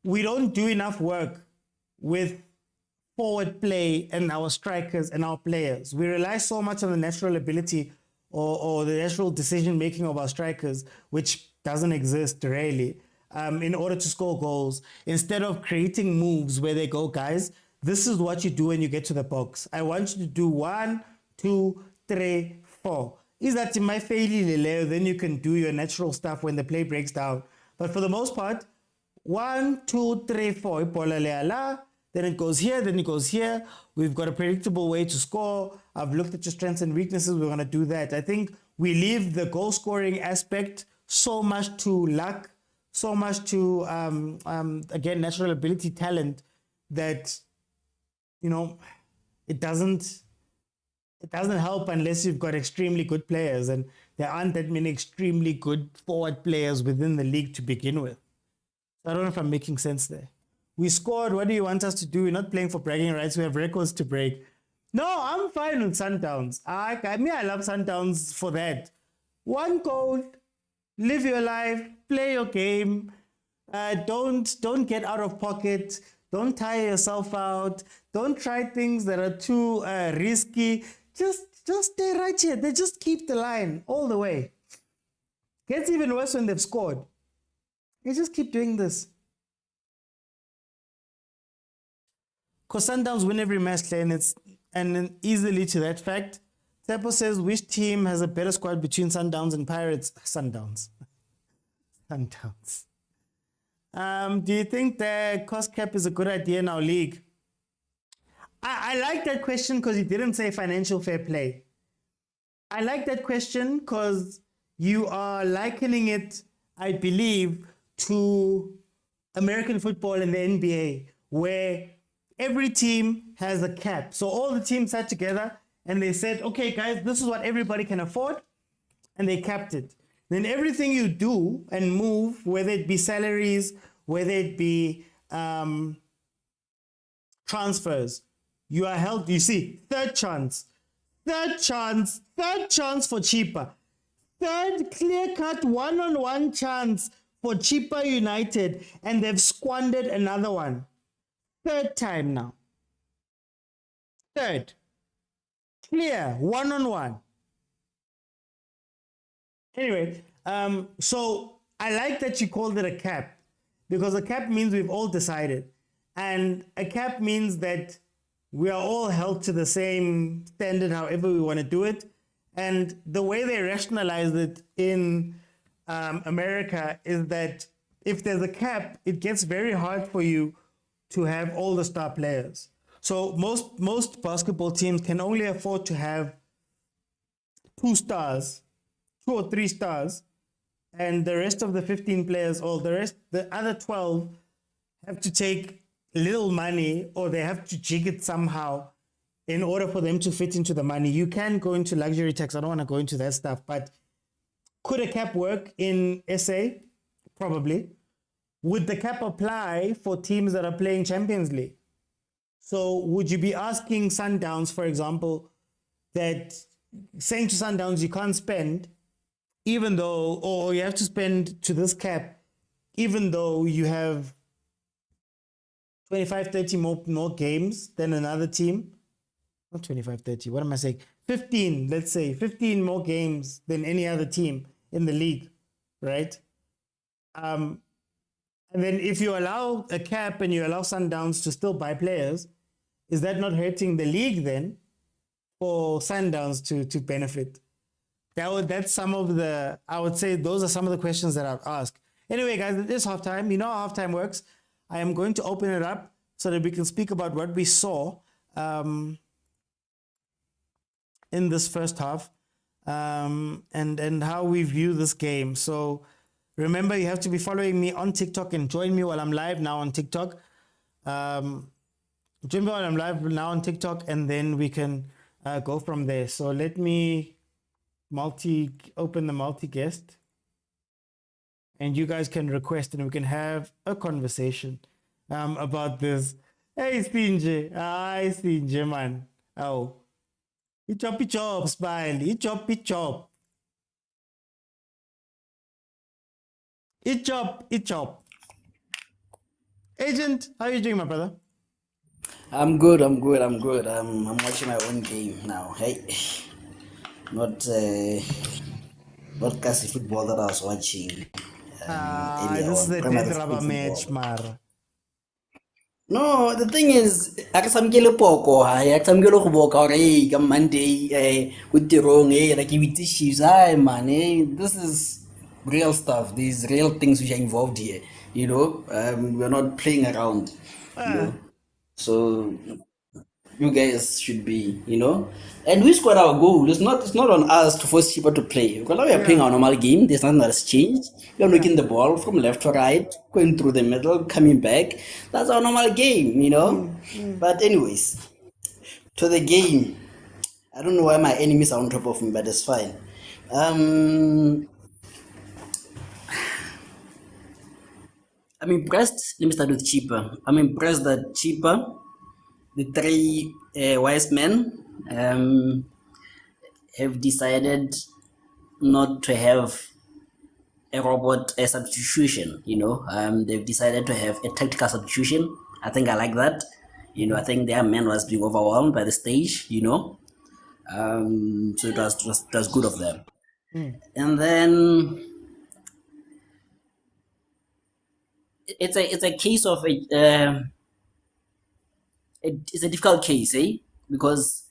we don't do enough work with forward play and our strikers and our players. We rely so much on the natural ability or the natural decision making of our strikers, which doesn't exist really, in order to score goals, instead of creating moves where they go, guys, this is what you do when you get to the box. I want you to do 1, 2, 3, 4. Is that in my failure? Then you can do your natural stuff when the play breaks down. But for the most part, 1, 2, 3, 4. Then it goes here, then it goes here. We've got a predictable way to score. I've looked at your strengths and weaknesses. We're going to do that. I think we leave the goal scoring aspect so much to luck, so much to, again, natural ability, talent, that, it doesn't help unless you've got extremely good players. And there aren't that many extremely good forward players within the league to begin with. So I don't know if I'm making sense there. We scored. What do you want us to do? We're not playing for bragging rights. We have records to break. No, I'm fine with Sundowns. I love Sundowns for that. 1 goal, live your life, play your game. Don't get out of pocket. Don't tire yourself out. Don't try things that are too risky. Just stay right here. They just keep the line all the way. Gets even worse when they've scored. They just keep doing this. Because Sundowns win every match, and then easily to that fact. Tepo says, which team has a better squad between Sundowns and Pirates? Sundowns. Sundowns. Do you think the cost cap is a good idea in our league? I like that question because you didn't say financial fair play. I like that question because you are likening it, I believe, to American football and the NBA, where every team has a cap. So all the teams sat together and they said, okay, guys, this is what everybody can afford. And they capped it. Then everything you do and move, whether it be salaries, whether it be transfers, you are held, you see, third chance for Chippa. Third clear-cut one-on-one chance for Chippa United, and they've squandered another one. Third time now. Third. Clear, one-on-one. Anyway, so I like that you called it a cap, because a cap means we've all decided. And a cap means that we are all held to the same standard, however we want to do it. And the way they rationalize it in America is that if there's a cap, it gets very hard for you to have all the star players. So most basketball teams can only afford to have 2 stars, 2 or 3 stars, and the rest of the 15 players, or the other 12, have to take little money, or they have to jig it somehow in order for them to fit into the money. You can go into luxury tax. I don't want to go into that stuff, but could a cap work in SA? Probably. Would the cap apply for teams that are playing Champions League? So would you be asking Sundowns, for example, that saying to Sundowns you can't spend, even though, or you have to spend to this cap, even though you have 25, 30 more games than another team? Not 25, 30, what am I saying? 15, let's say, 15 more games than any other team in the league, right? And then if you allow a cap and you allow Sundowns to still buy players, is that not hurting the league then for Sundowns to benefit? That's some of the, I would say those are some of the questions that I'd ask. Anyway, guys, it is halftime. You know how halftime works. I am going to open it up so that we can speak about what we saw in this first half and how we view this game. So remember, you have to be following me on TikTok and join me while I'm live now on TikTok. Join me while I'm live now on TikTok, and then we can go from there. So let me open the multi-guest. and you guys can request and we can have a conversation about this. Hey, Sinje. Hi, Sinje, man. Oh. Choppy chop, smile. Choppy chop. Chop. Agent, how are you doing, my brother? I'm good. I'm watching my own game now. Hey, not not football that I was watching earlier This is on. the Primary dead school rubber match, football. Mar. No, the thing is, I samkele poko. I samkele go boka hey, come Monday with the wrong like with issues. Hi man, this is real stuff. These real things which are involved here. We're not playing around. You Ah, know, so you guys should be. And we scored our goal. It's not on us to force Chippa to play. Because now we are playing yeah, our normal game. There's nothing that has changed. We are yeah. making the ball from left to right, going through the middle, coming back. That's our normal game. But anyways, to the game. I don't know why my enemies are on top of me, but it's fine. Um, I'm impressed. Let me start with Chippa. I'm impressed that Chippa, the three wise men, have decided not to have a robot a substitution. They've decided to have a tactical substitution. I think I like that. I think their man was being overwhelmed by the stage. So it was good of them. And then it's a case of it's a difficult case, because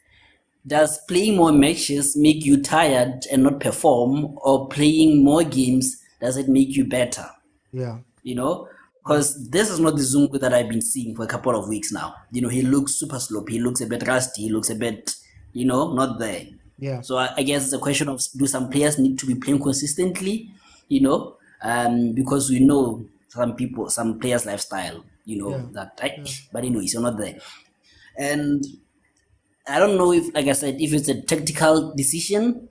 does playing more matches make you tired and not perform, or playing more games does it make you better? Yeah, Because this is not the Zungu that I've been seeing for a couple of weeks now. He looks super sloppy, he looks a bit rusty, he looks a bit, not there. yeah, So I guess it's a question of, do some players need to be playing consistently, because we know some players' lifestyle, yeah, that, right? But anyways, you're not there. And I don't know if, like I said, if it's a tactical decision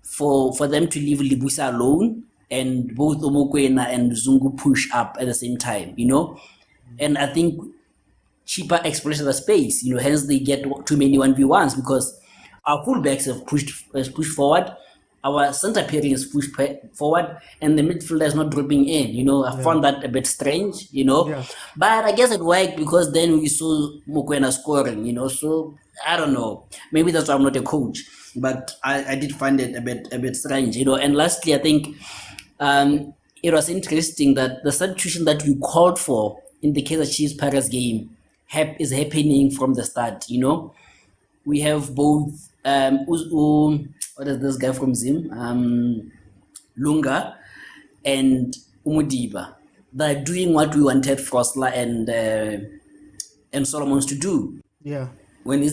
for them to leave Libusa alone and both Omokwena and Zungu push up at the same time. And I think Chippa exploits the space, hence they get too many 1v1s because our fullbacks have pushed forward, our center pairing is pushed forward, and the midfielder is not dropping in. I found that a bit strange. Yeah. But I guess it worked because then we saw Mokwena scoring, so I don't know. Maybe that's why I'm not a coach, but I did find it a bit strange, And lastly, I think it was interesting that the substitution that we called for in the Kaizer Chiefs Paris game is happening from the start. We have both what is this guy from Zim? Lunga and Umudiba. They're doing what we wanted Frosler and Solomons to do. Yeah. When you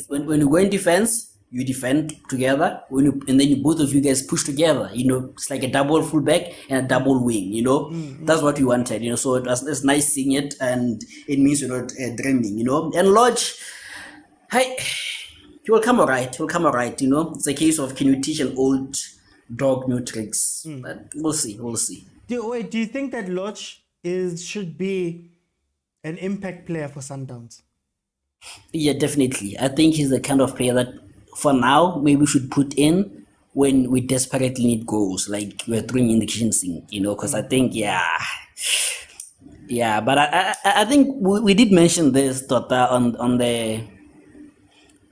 go in defense, you defend together. And then both of you guys push together. It's like a double fullback and a double wing. That's what we wanted. So it's nice seeing it, and it means you're not dreaming. And Lodge, hey, he will come alright. It's a case of, can you teach an old dog new tricks? But we'll see. Do you think that Lodge should be an impact player for Sundowns? Yeah, definitely. I think he's the kind of player that, for now, maybe we should put in when we desperately need goals, like we're throwing in the kitchen sink, because I think, but I think we did mention this, Tota, on the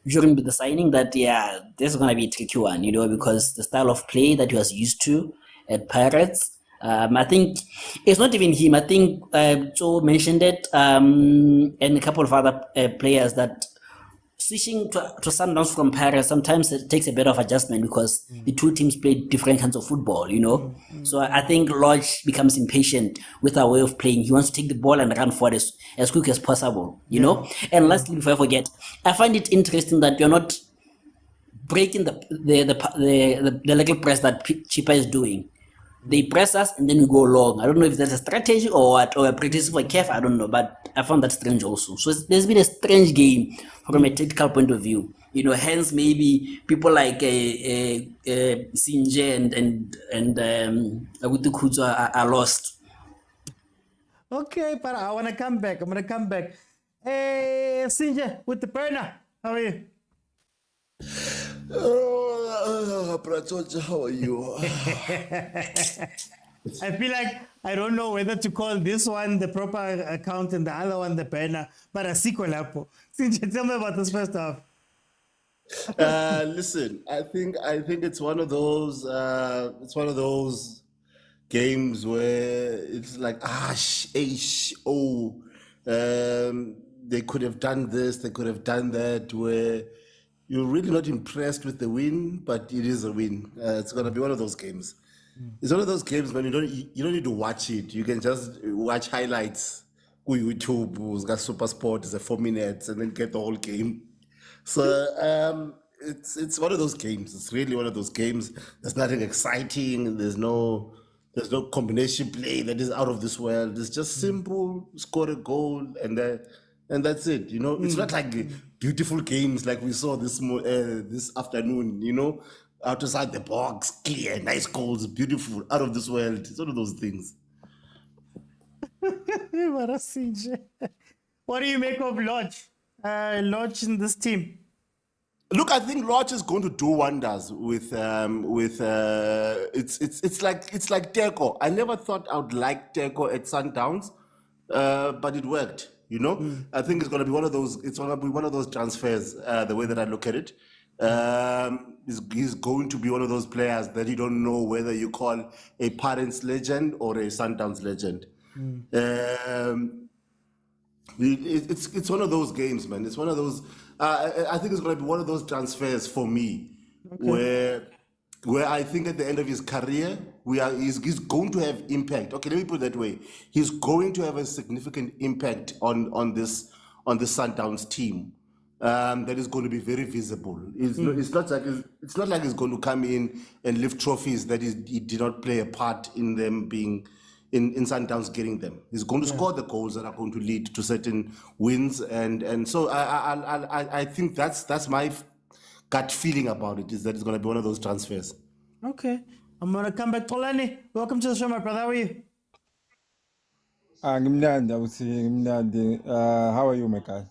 during the signing, that this is gonna be a tricky one, because the style of play that he was used to at Pirates, I think it's not even him. I think Joe mentioned it, and a couple of other players, that switching to Sundowns from Paris sometimes it takes a bit of adjustment because the two teams play different kinds of football. So I think Lodge becomes impatient with our way of playing. He wants to take the ball and run forward as quick as possible. And lastly, before I forget, I find it interesting that you're not breaking the little press that Chippa is doing. They press us and then we go long. I don't know if that's a strategy or what, or a practice for Kef, I don't know, but I found that strange also. So there's been a strange game from a tactical point of view. Hence maybe people like Sinje and Agutu Kuzo are lost. Okay, but I want to come back. I'm going to come back. Hey, Sinja, with the burner. How are you? Pratoja, how are you? I feel like I don't know whether to call this one the proper account and the other one the burner, but a sequel lapo. Sinja, tell me about this first half. Listen, I think it's one of those games where it's like they could have done this, they could have done that, where you're really not impressed with the win, but it is a win. It's gonna be one of those games. It's one of those games when you don't need to watch it. You can just watch highlights on YouTube. Who's got Super Sport is a 4 minutes and then get the whole game. So it's one of those games. It's really one of those games. There's nothing exciting. There's no combination play that is out of this world. It's just simple, score a goal and that's it. You know, it's not like beautiful games like we saw this afternoon. You know, outside the box, clear, nice goals, beautiful, out of this world. It's one of those things. What a Sinja. What do you make of Lodge? Lodge in this team? Look, I think Lodge is going to do wonders with it's like Teko. I never thought I would like Teko at Sundowns, but it worked. You know, I think it's going to be one of those. It's going to be one of those transfers. The way that I look at it, he's going to be one of those players that you don't know whether you call a Parents legend or a Sundowns legend. It's one of those games, man. It's one of those. I think it's going to be one of those transfers for me, where I think at the end of his career, he's going to have impact. Okay, let me put it that way. He's going to have a significant impact on this Sundowns team. That is going to be very visible. It's not like he's going to come in and lift trophies that he did not play a part in them being. In Sundowns getting them, he's going to score the goals that are going to lead to certain wins, and so I think that's my gut feeling about it, is that it's going to be one of those transfers. Okay, I'm gonna come back. Tolani, welcome to the show, my brother. How are you? Ngimnandi, I would say ngimnandi. How are you, my guy?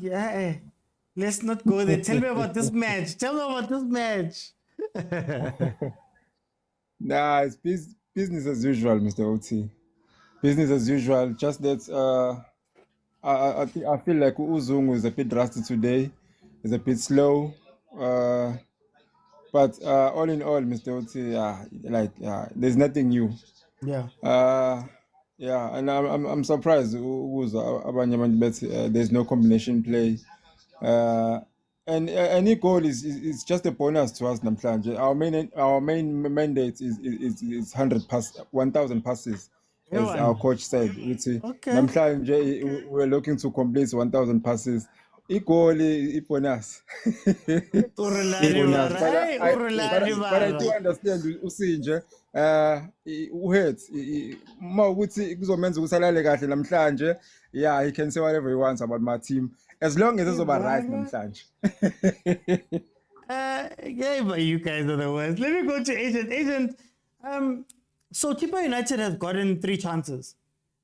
Yeah. Let's not go there. Tell me about this match. Tell me about this match. Nah, it's business as usual, Mr. OT. Business as usual. Just that I feel like Uzungu is a bit rusty today. He's a bit slow. But all in all, Mr. OT, there's nothing new. Yeah. And I'm surprised. There's no combination play. And any goal is just a bonus to us, namhlanje. Our main mandate is 1,000 passes, as Yeah, our man. coach said. Okay. Namhlanje we're looking to complete 1,000 passes. Igoli bonus. Urulani Bonus. mara. But Hey, urulani but I do mara. understand usinje. Uhate uma ukuthi kuzomenza ukuthi alale kahle namhlanje. Yeah, he can say whatever he wants about my team, as long as it's over right namhlanje. Yeah, but you guys are the worst. Let me go to Agent. Agent, so Chippa United has gotten 3 chances.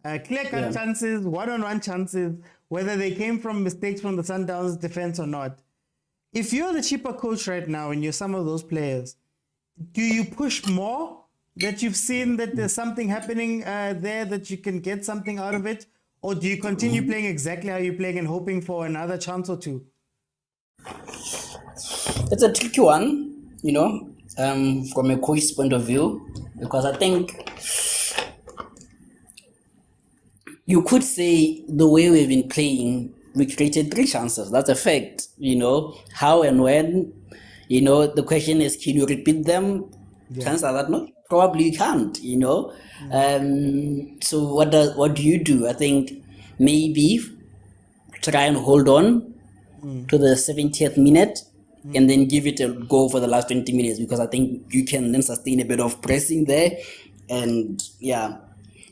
Clear-cut chances, one-on-one chances, whether they came from mistakes from the Sundowns defense or not. If you're the Chippa coach right now and you're some of those players, do you push more that you've seen that there's something happening there that you can get something out of it? Or do you continue playing exactly how you're playing and hoping for another chance or two? It's a tricky one, from a coach's point of view, because I think you could say the way we've been playing, we created 3 chances. That's a fact. How and when. The question is, can you repeat them? Chances are that no, probably you can't. So what do you do? I think maybe try and hold on to the 70th minute and then give it a go for the last 20 minutes, because I think you can then sustain a bit of pressing there. And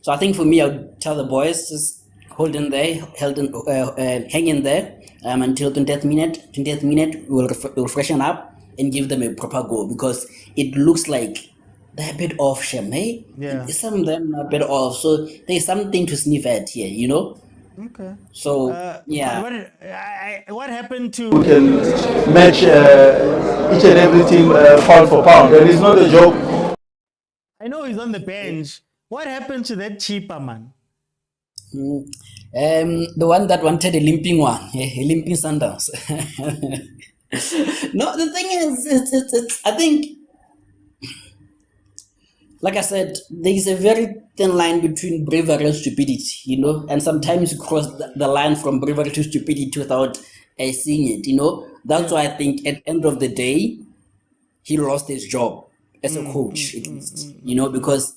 so I think for me, I would tell the boys, just hold in there, hang in there until 20th minute. 20th minute, we'll freshen up and give them a proper go, because it looks like they're a bit off, Shem, hey? Yeah. Some of them are a bit off. So there's something to sniff at here, you know? Okay. So, yeah. What happened to? We can match each and every team pound for pound, and it's not a joke. I know he's on the bench. What happened to that Chippa man? The one that wanted a limping one, a limping Sundowns. No, the thing is, I think, like I said, there is a very thin line between bravery and stupidity, you know, and sometimes you cross the line from bravery to stupidity without seeing it, you know. That's why I think at the end of the day, he lost his job as a coach, at least, you know, because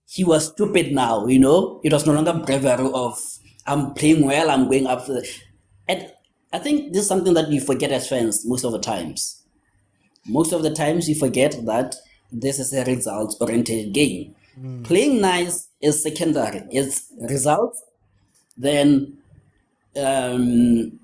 he was stupid now, you know. It was no longer bravery of, I'm playing well, I'm going up. And I think this is something that we forget as fans most of the times. Most of the times we forget that this is a results-oriented game. Playing nice is secondary. It's results, then playing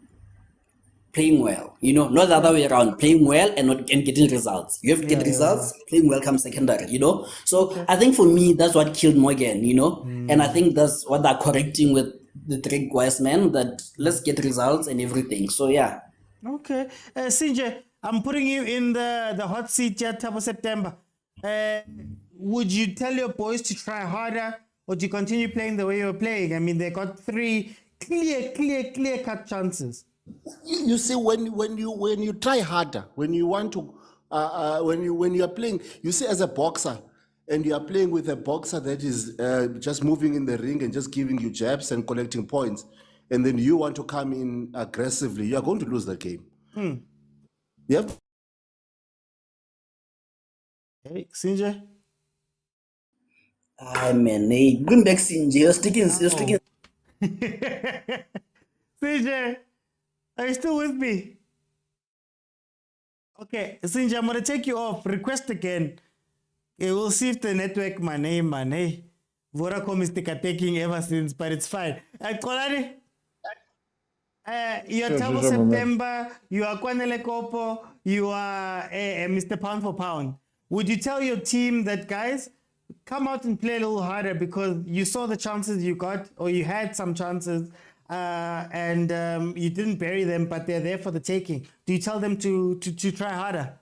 well. You know, not the other way around. Playing well and getting results. You have to get results. Playing well comes secondary. You know. So I think for me that's what killed Morgan. You know, and I think that's what they're correcting with the three wise men. That let's get results and everything. So yeah. Okay. Sinje, I'm putting you in the hot seat yet for September. Would you tell your boys to try harder or to continue playing the way you were playing? I mean, they got three clear cut chances. You see, when you try harder, when you want to, when you are playing, you see, as a boxer, and you are playing with a boxer that is just moving in the ring and just giving you jabs and collecting points, and then you want to come in aggressively, you are going to lose the game. You have Hey, Sinje. I mean, hey, bring back Sinje. You're sticking. Sinje, are you still with me? Okay, Sinja, I'm gonna take you off. Request again. Okay, we'll see if the network, man. Hey. Vodacom is taking ever since, but it's fine. Kolani, you are Tabo September, you are Kwanele Kopo, you are Mr. Pound for Pound. Would you tell your team that, guys, come out and play a little harder because you saw the chances you got, or you had some chances, and you didn't bury them, but they're there for the taking? Do you tell them to try harder?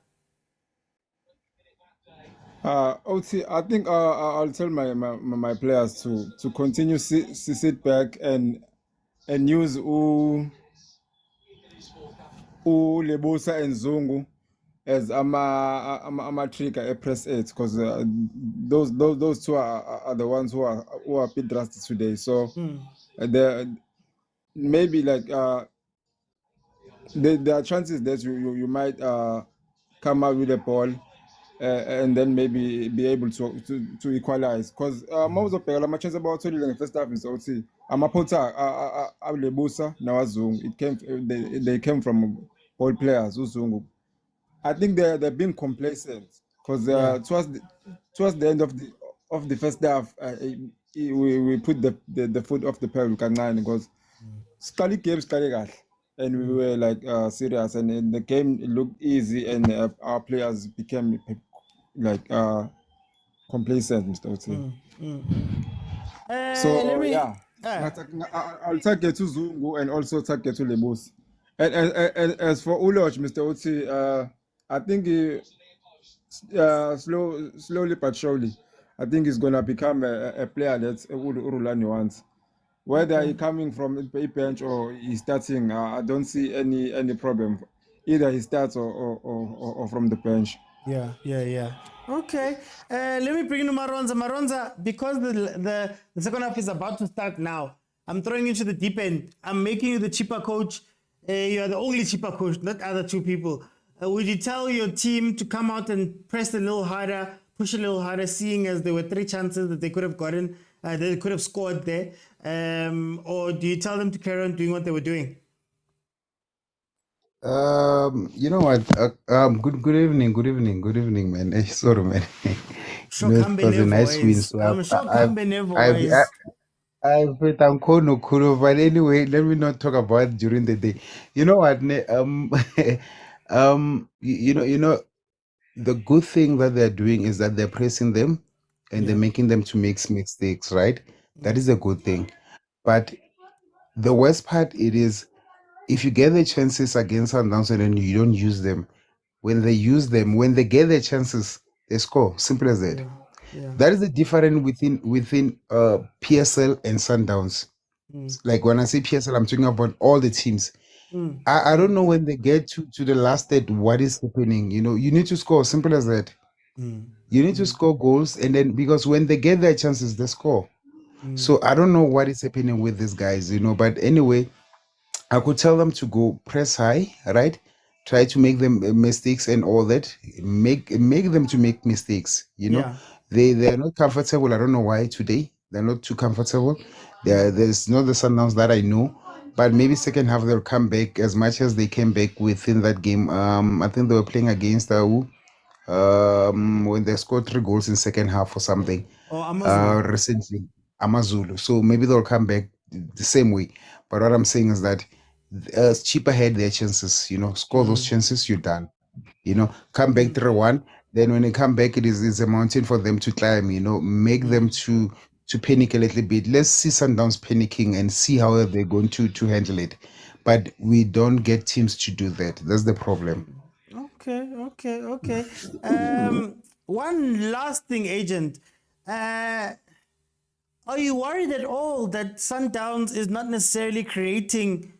OT, I think I'll tell my players to continue sit back and use Lebusa and Zungu as ama trigger a press 8 because those two are the ones who are a bit drastic today. So the maybe like there are chances that you might come out with the ball and then maybe be able to equalize because most of the matches about the first half is OT. Amapota Lebusa Nawazungu. They came from all players Uzungu. I think they're being complacent because towards the end of the first half, we put the foot off the pedal because Scally came and we were like serious, and the game looked easy, and our players became like complacent, Mr. Oti. So yeah, I'll target to Zungu and also target to Lebos. And as for Uloch, Mr. Oti, I think slowly but surely, I think he's gonna become a player that Urulani wants. Whether he's coming from a bench or he's starting, I don't see any problem. Either he starts or from the bench. Yeah. Okay. Let me bring in Maronza. Maronza, because the second half is about to start now, I'm throwing you to the deep end. I'm making you the Chippa coach. You are the only Chippa coach, not other two people. Would you tell your team to come out and press a little harder, push a little harder, seeing as there were three chances that they could have gotten, they could have scored there? Or do you tell them to carry on doing what they were doing? You know what? Good evening, man. Sorry, man. It was a nice win. So I'm sure Kambe I've I'm Kono, but anyway, let me not talk about it during the day. You know what? You know, the good thing that they're doing is that they're pressing them and they're Yeah. making them to make mistakes, right? That is a good thing. But the worst part it is if you get the chances against Sundowns and then you don't use them, when they use them, when they get their chances, they score. Simple as that. Yeah. Yeah. That is the difference within PSL and Sundowns. Mm. Like when I say PSL, I'm talking about all the teams. Mm. I don't know when they get to the last state what is happening. You know, you need to score. Simple as that. Mm. You need to score goals, and then because when they get their chances, they score. So I don't know what is happening with these guys, you know. But anyway, I could tell them to go press high, right? Try to make them mistakes and all that. Make them to make mistakes. You know, Yeah. they're not comfortable. I don't know why today they're not too comfortable. There's not the Sundowns that I know, but maybe second half they'll come back as much as they came back within that game. I think they were playing against when they scored 3 goals in second half or something Or Amazulu. recently, Amazulu. So maybe they'll come back the same way. But what I'm saying is that Chippa had their chances, you know, score those chances, you're done. You know, come back 3-1. Then when they come back, it's a mountain for them to climb, you know, make them to panic a little bit. Let's see Sundowns panicking and see how they're going to handle it. But we don't get teams to do that. That's the problem. Okay. One last thing, agent. Uh, are you worried at all that Sundowns is not necessarily creating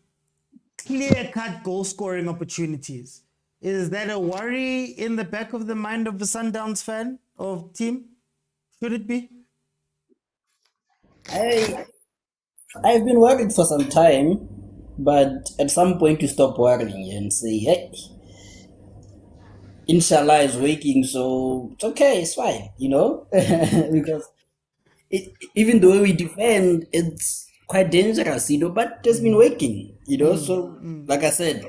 clear-cut goal-scoring opportunities? Is that a worry in the back of the mind of the Sundowns fan or team? Should it be? I I've been worried for some time, but at some point you stop worrying and say, hey, inshallah is waking, so it's okay, it's fine, because even the way we defend, it's quite dangerous, but it has been working, so like I said,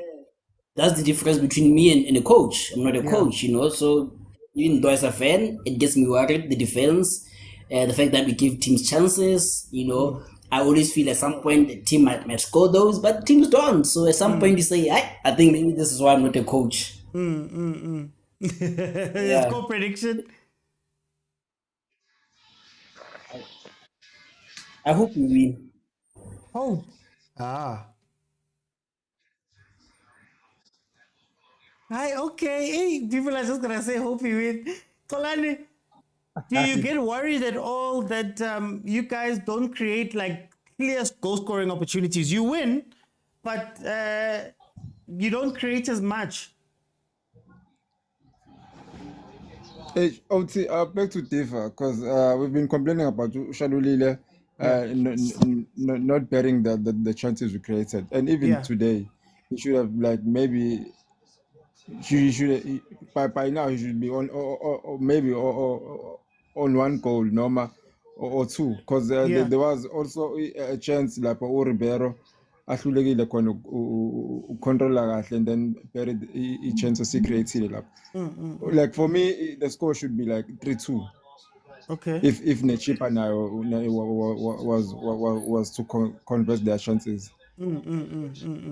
that's the difference between me and a coach. I'm not a Yeah. coach, so even though as a fan, it gets me worried, the defense, the fact that we give teams chances, I always feel at some point the team might score those, but teams don't. So at some point you say, I think maybe this is why I'm not a coach. Yeah. Score prediction. I hope we win. Hope. Hi, okay. Hey, people are just gonna say hope you win. Kolani, do you get worried at all that you guys don't create like clear goal scoring opportunities? You win, but you don't create as much. Hey, OT, back to Tifa, because we've been complaining about Shalulile not bearing the chances we created. And even today, he should have, like, maybe, he should by now, he should be on, or maybe on one goal, normal, or two. Because there was also a chance, like, Ribeiro, ahlulekile khona ucontrola kahle and then buried i-chances he-created lapho. Like for me, the score should be like 3-2. Okay. If Chippa now was to convert their chances.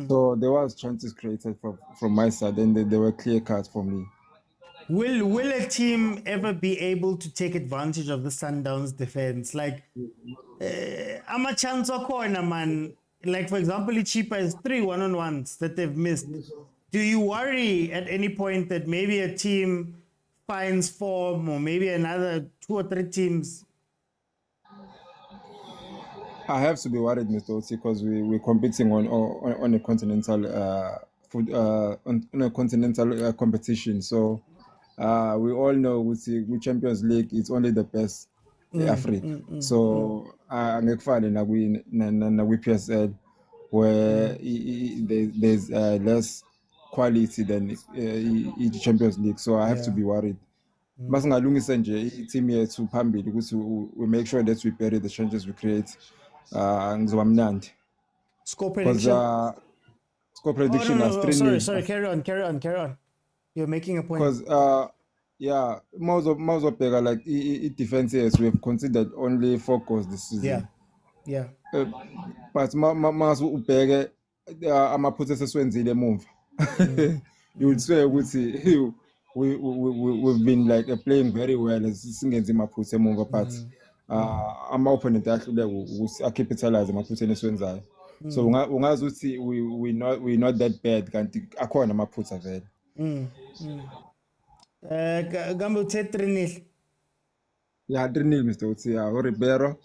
So there was chances created from my side, and they were clear cut for me. Will a team ever be able to take advantage of the Sundowns defense? Like, I'm a chance of corner, man. Like, for example, Chippa is 3 1-on-1s that they've missed. Do you worry at any point that maybe a team finds form or maybe another 2 or 3 teams? I have to be worried, Mr. Oti, because we're competing on a continental on a continental competition. So we all know with Champions League, it's only the best Africa. So angekufane nakwi PSL where there's less quality than Champions League. So I have to be worried. Masingalungisa nje i-team yethu phambili ukuthi we make sure that we bury the chances we create. Ngizoba mnandi. Score prediction. Score prediction no, as 3-0. Sorry. Carry on. You're making a point. Because Mawuzobheka like i-defense yethu, we have considered only 4 goals this season. Yeah. But mase ubheke amaphutha esesiwenzile emumva. You would swear ukuthi we've been like playing very well as singenzi amaphutha emuva, but ama-opponent ahluleka ukuthi acapitalize emaphutheni esiwenzayo. So ungazi ukuthi we not that bad kanti akhona amaphutha vele. Gambo uthe 3-0. Yeah, 3-0 Mr. Uthi, Ribeiro,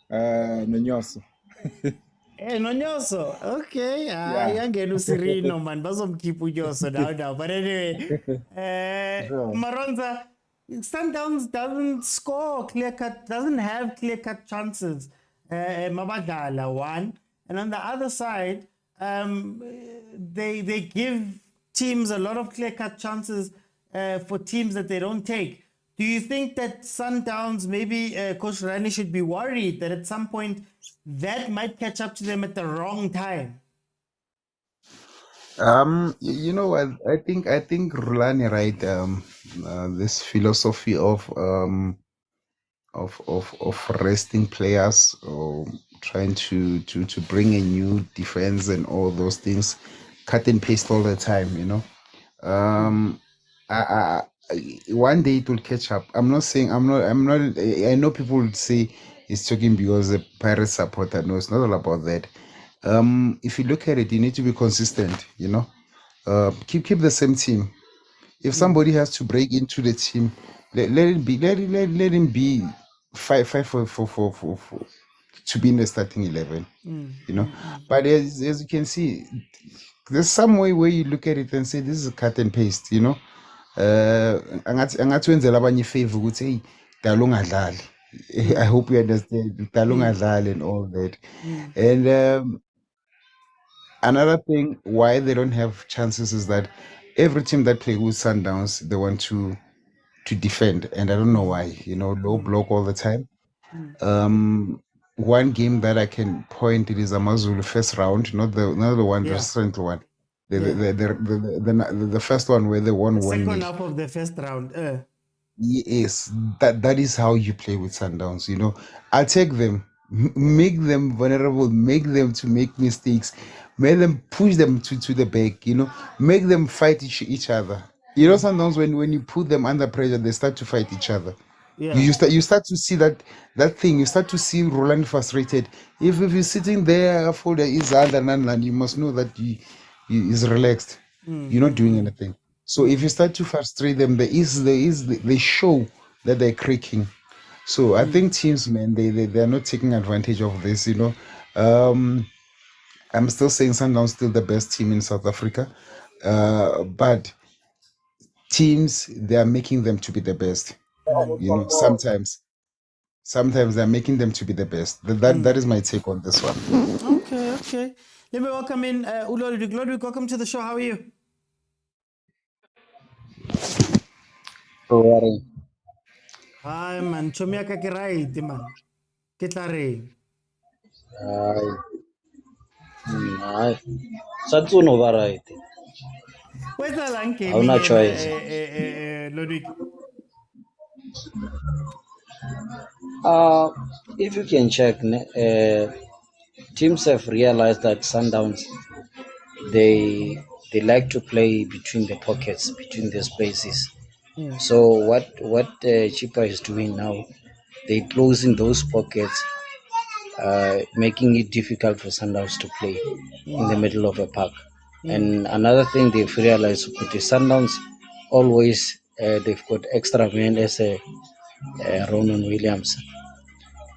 Nonyoso. Nonyoso. Okay. Yeah. Yangena uSirino man. Bazomkhipha uNyoso now. But anyway, Sure. Maronza, Sundowns doesn't score doesn't have clear-cut chances. Mabadala one. And on the other side, they give teams a lot of clear-cut chances for teams that they don't take. Do you think that Sundowns, maybe Coach Rani should be worried that at some point that might catch up to them at the wrong time? You know what? I think Rulani, right? This philosophy of resting players or trying to bring a new defense and all those things, cut and paste all the time. You know, one day it will catch up. I'm not. I know people would say it's talking because the Pirates supporter. No, it's not all about that. If you look at it, you need to be consistent. You know, keep the same team. If somebody has to break into the team, let him be fight for to be in the starting 11. You know, but as you can see, there's some way where you look at it and say this is a cut and paste. You know. Angathi wenzela abanye favor ukuthi hey dala ungadlali. I hope you understand, dala ungadlali and all that. And another thing why they don't have chances is that every team that play with Sundowns, they want to defend, and I don't know why. You know, low block all the time. One game that I can point, it is Amazulu first round, not the one, the recent one. The first one where they won 1-0. Second half of the first round. Yes, that is how you play with Sundowns. You know, attack them, make them vulnerable, make them to make mistakes, make them push them to the back. You know, make them fight each other. You know, Sundowns when you put them under pressure, they start to fight each other. Yeah. You start to see that thing. You start to see Roland frustrated. If you're sitting there for the is and you must know that he is relaxed. You're not doing anything. So if you start to frustrate them, they show that they're cracking. So I think teams, man, they are not taking advantage of this. You know, I'm still saying Sundowns still the best team in South Africa, but teams they are making them to be the best. You know, sometimes they're making them to be the best. That is my take on this one. Okay. Let me welcome in Ulodwick. Ludwig, welcome to the show. How are you? Hi man, chomia ka ke right man. Ke tla reng? Hayi. Satsuno ba right. Where's the line game? Hauna choice. Ludwig. If you can check, teams have realized that Sundowns they like to play between the pockets, between the spaces. So what Chippa is doing now, they closing those pockets, making it difficult for Sundowns to play in the middle of a park. And another thing they've realized with the Sundowns, always they've got extra men as a Ronan Williams.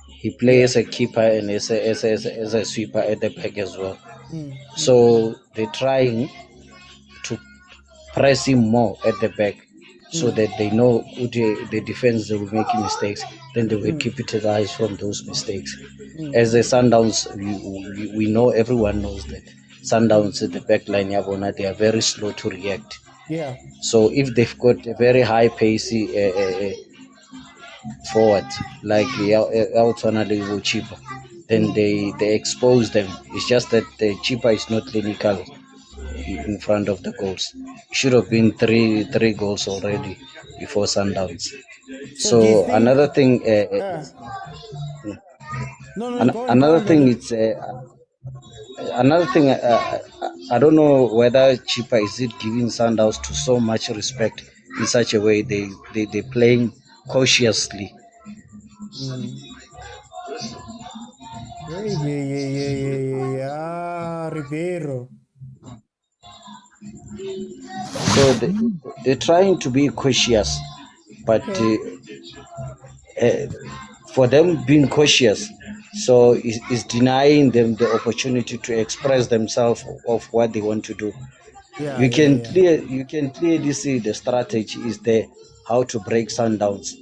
He plays as a keeper and as a sweeper at the back as well. So they're trying to press him more at the back so that they know the defense they will make mistakes, then they will capitalize from those mistakes. As the Sundowns, we know, everyone knows that Sundowns at the back line, they are very slow to react. Yeah. So if they've got a very high pacey forward like Chippa, then they expose them. It's just that the Chippa is not clinical in front of the goals. It should have been three goals already before Sundowns. So another thing, I don't know whether Chippa is it giving Sundowns to so much respect in such a way they playing cautiously. Mm. Yeah. Ribeiro. So they're trying to be cautious, but Okay. for them being cautious, so is denying them the opportunity to express themselves of what they want to do. Yeah. You can clearly see the strategy is there, how to break Sundowns,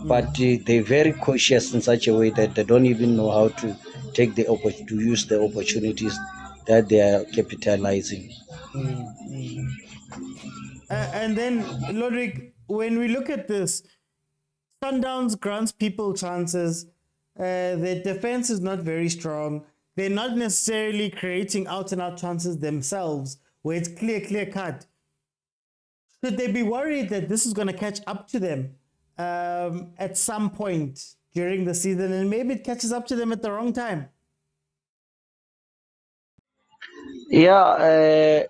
but they're very cautious in such a way that they don't even know how to take to use the opportunities that they are capitalizing. Mm. And then, Lodrick, when we look at this, Sundowns grants people chances. Their defense is not very strong. They're not necessarily creating out and out chances themselves, where it's clear cut. Should they be worried that this is going to catch up to them at some point during the season, and maybe it catches up to them at the wrong time? Yeah,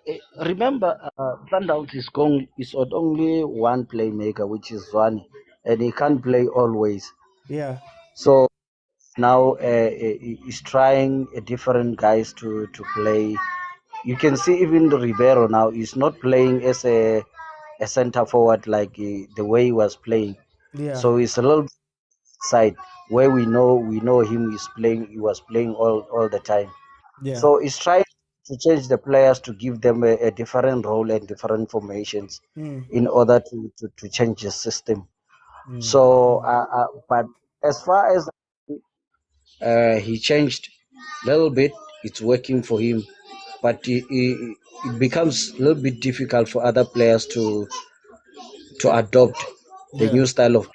remember, Sundowns is on only one playmaker, which is Zwane, and he can't play always. Yeah. So now he's trying different guys to play. You can see even Rivero now is not playing as a center forward like the way he was playing. Yeah. So it's a little side where we know him is playing. He was playing all the time. Yeah. So he's trying to change the players to give them a different role and different formations Mm. in order to change the system. Mm. So, but as far as he changed a little bit, it's working for him, but it becomes a little bit difficult for other players to adopt the Yeah. new style of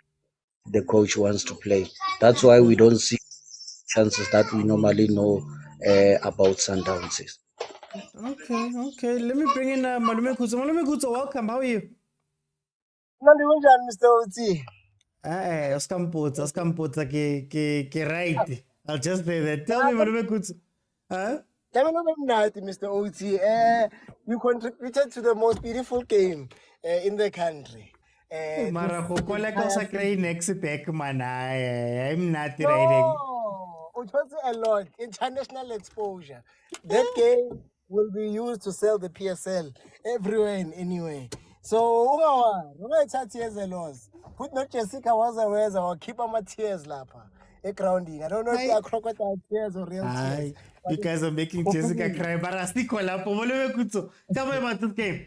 the coach wants to play. That's why we Okay. don't see chances that we normally know about Sundowns. Okay. Let me bring in Malume Kutso. Malume Kutso, welcome. How are you? Mr. Oti. Oskamputsa, ke right. I'll just say that. Tell me, Malume Kutso. Huh? Mr. Oti. You contributed to the most beautiful game in the country. Mara go kola ka sa kry next back man. I'm not riding. No, it was a lot. International exposure. That game will be used to sell the PSL everywhere and anywhere. So, ungathatha years a loss. Put not Jessica was aware or keep my tears lapha. A grounding. I don't know if they are crocodile tears or real tears. Hi. You guys are making Jessica cry. But I still call up. Malume Kutso. Tell me about this game.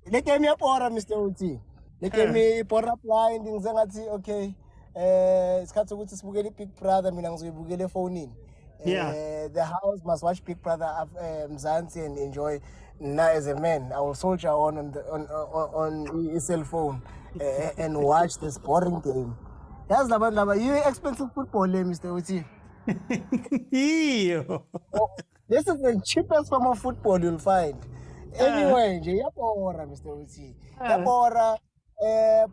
Le game ya pora Mr. Uti. Le game pora blind ngizengathi okay. Isikhathi ukuthi sibukele Big Brother mina ngizoyibukela efonini. Yeah. The house must watch Big Brother Mzansi and enjoy. Now as a man, I will soldier on his cell phone and watch this boring game. That's the you expensive football, Mr. Uti. Ew. This is the cheapest form of football you'll find. Anyway, yapora, Mr. Uti. Yapora.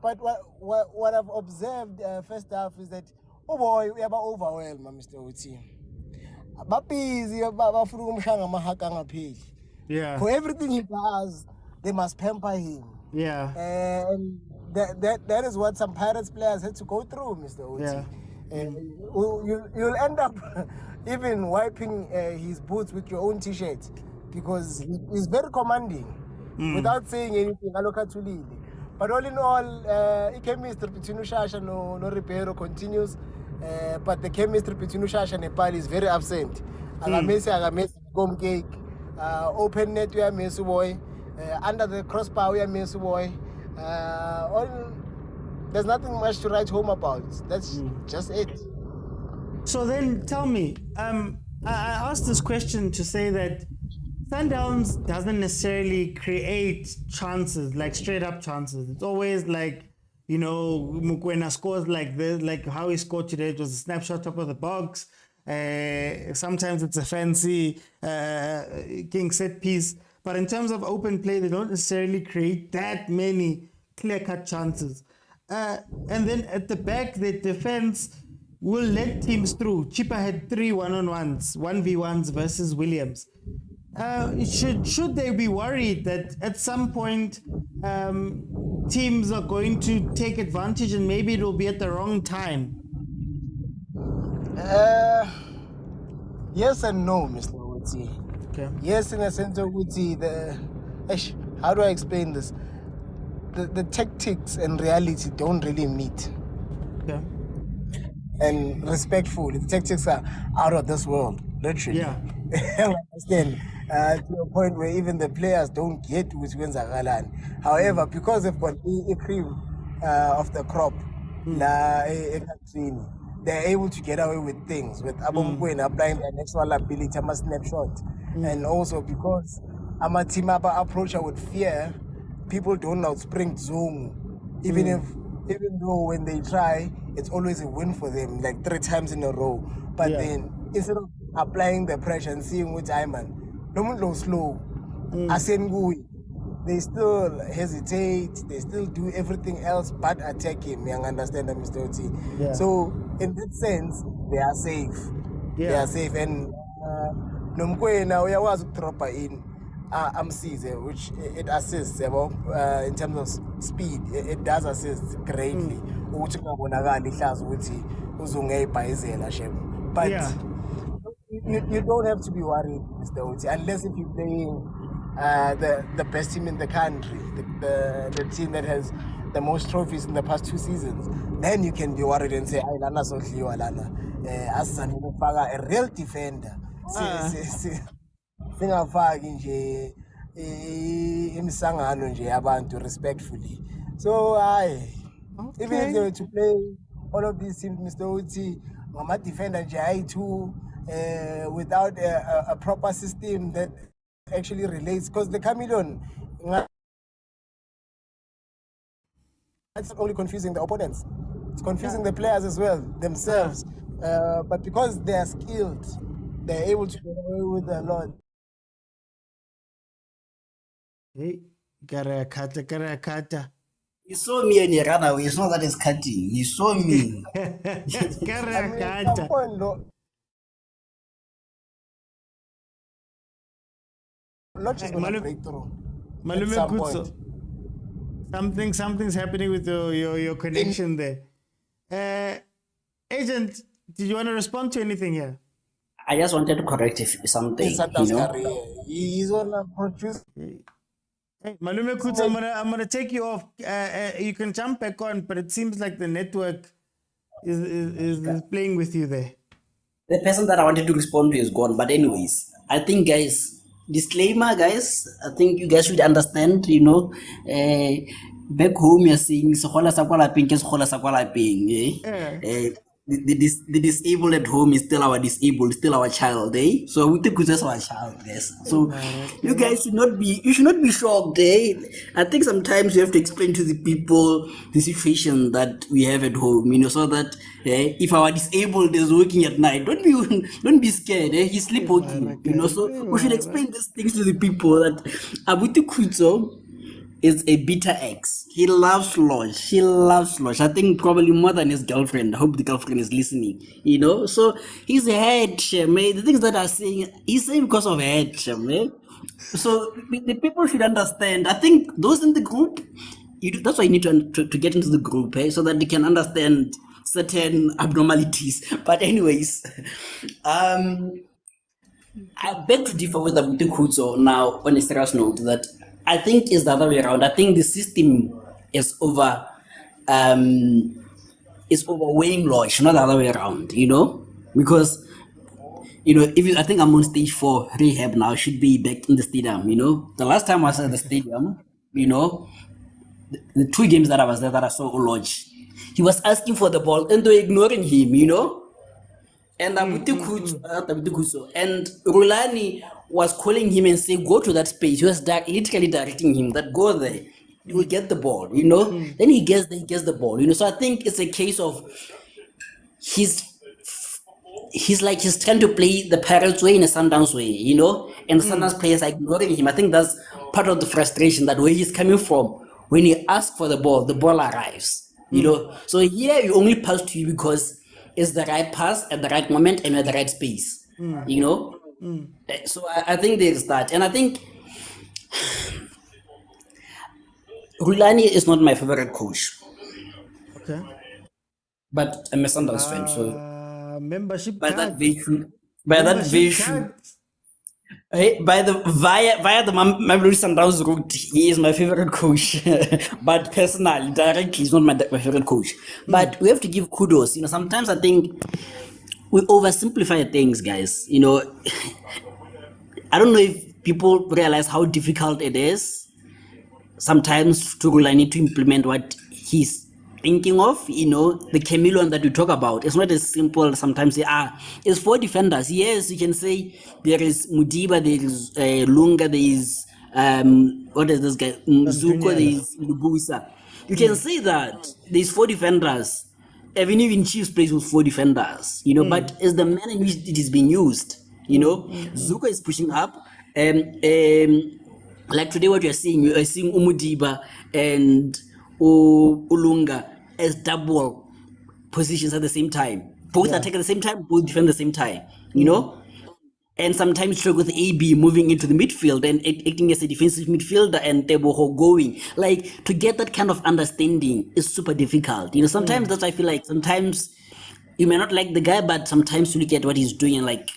But what I've observed first half is that boy, we are overwhelmed, Mr. Uti. Busy, Yeah. for everything he does, they must pamper him. Yeah. And that is what some Pirates players had to go through, Mr. Oti. Yeah. You'll end up even wiping his boots with your own t-shirt because he's very commanding without saying anything. But all in all, the chemistry between Ushasha no Ribeiro continues. But the chemistry between Ushasha and Nepal is very absent. Agamesi, gum cake, open net, we are Mesu boy, under the crossbar, we are Mesu boy. There's nothing much to write home about. That's just it. So then tell me, I asked this question to say that Sundowns doesn't necessarily create chances, like straight up chances. It's always like, Mukwena scores like this, like how he scored today. It was a snapshot top of the box. Sometimes it's a fancy king set piece. But in terms of open play, they don't necessarily create that many clear-cut chances. And then at the back, the defense will let teams through. Chippa had 3 1-on-1s, 1v1s versus Williams. Should they be worried that at some point teams are going to take advantage and maybe it will be at the wrong time? Yes and no, Mr. Uti. Okay. Yes, in a sense of Uti, how do I explain this? The tactics and reality don't really meet. Okay. And respectfully, the tactics are out of this world, literally. Yeah. I understand. To a point where even the players don't get which wins are galan. However, because they've got a cream of the crop, they're able to get away with things with Abomkwena applying their natural ability, a snapshot. And also because I'm a team approach with fear, people don't outspring Zoom. Even though when they try, it's always a win for them, like 3 times in a row. But then instead of applying the pressure and seeing which I'm no slow, they still hesitate, they still do everything else but attack him. You understand that, Mr. Oti? Yeah. So in that sense, they are safe. Yeah. They are safe. And Nomkwena, we are drop in. Which it assists in terms of speed. It does assist greatly. But you don't have to be worried, Mr. Oti, unless if you're playing the best team in the country, the team that has the most trophies in the past 2 seasons. Then you can be worried and say, "I lana so clear, lana." As a real defender. Singafaki nje imisangano nje yabantu respectfully. So even if they were to play all of these teams, Mr. Oti, I'm a defender nje too, without a proper system that actually relates, because the chameleon, it's only confusing the opponents. It's confusing the players as well themselves. But because they are skilled, they're able to get away with a lot. Hey, Karakata. You saw me and you ran away. It's not that it's cutting. You saw me. Karakata. Lot is going to break through. Malume At some Kutso. Something's happening with your connection there. Agent, did you want to respond to anything here? I just wanted to correct something. He's on a produce. Hey, Malume Kutso, I'm gonna take you off. You can jump back on, but it seems like the network is playing with you there. The person that I wanted to respond to is gone. But anyways, I think, guys, disclaimer, guys, I think you guys should understand, back home you're saying Sokola Sakwala Ping is Sokola Sakwala Ping. The disabled at home is still our disabled, still our child, eh? So we think it's our child, yes. So you guys should not be shocked, eh? I think sometimes you have to explain to the people the situation that we have at home, so that if our disabled is working at night, don't be scared, eh? He's sleepwalking, So we should explain these things to the people that Abuti Kutso is a bitter ex. He loves Lodge. I think probably more than his girlfriend. I hope the girlfriend is listening. So he's a head shame. The things that I'm saying, he's saying because of head shame. So the people should understand. I think those in the group, that's why you need to get into the group, so that they can understand certain abnormalities. But anyways, I beg to differ with Abuti Kutso now on a serious note that I think it's the other way around. I think the system is overweighing Lodge, not the other way around, because I think I'm on stage 4 rehab now, should be back in the stadium, The last time I was at the stadium, the 2 games that I was there that I saw Lodge, he was asking for the ball and they're ignoring him, And Abuti Kutso and Rulani was calling him and saying, go to that space. He was literally directing him that go there. You will get the ball, Then he gets the ball, So I think it's a case of he's trying to play the Pirates way in a Sundowns way, And the Sundowns players are ignoring him. I think that's part of the frustration, that where he's coming from. When he asks for the ball arrives, So here you only pass to you because it's the right pass at the right moment and at the right space, So I think there's that, and I think Rulani is not my favorite coach, Okay. but I'm a Sundowns fan. So Membership by that card. virtue, by that Membership virtue, card. by the via the Mamelodi Sundowns route, he is my favorite coach. But personally, directly, he's not my favorite coach. But we have to give kudos. Sometimes I think we oversimplify things, guys. I don't know if people realize how difficult it is sometimes to really need to implement what he's thinking of. The chameleon that we talk about, it's not as simple. Sometimes it's 4 defenders. Yes, you can say there is Mudiba, there is Lunga, there is what is this guy, Zuko, there is Lubusa. You can say that there's 4 defenders. Even Chiefs plays with 4 defenders, but it's the manner in which it is being used. Zuko is pushing up. Like today, what you're seeing Umudiba and Ulunga as double positions at the same time. Both attack at the same time, both defend at the same time, And sometimes you with AB moving into the midfield and acting as a defensive midfielder and Teboho going. Like, to get that kind of understanding is super difficult. Sometimes that's why I feel like sometimes you may not like the guy, but sometimes you look at what he's doing and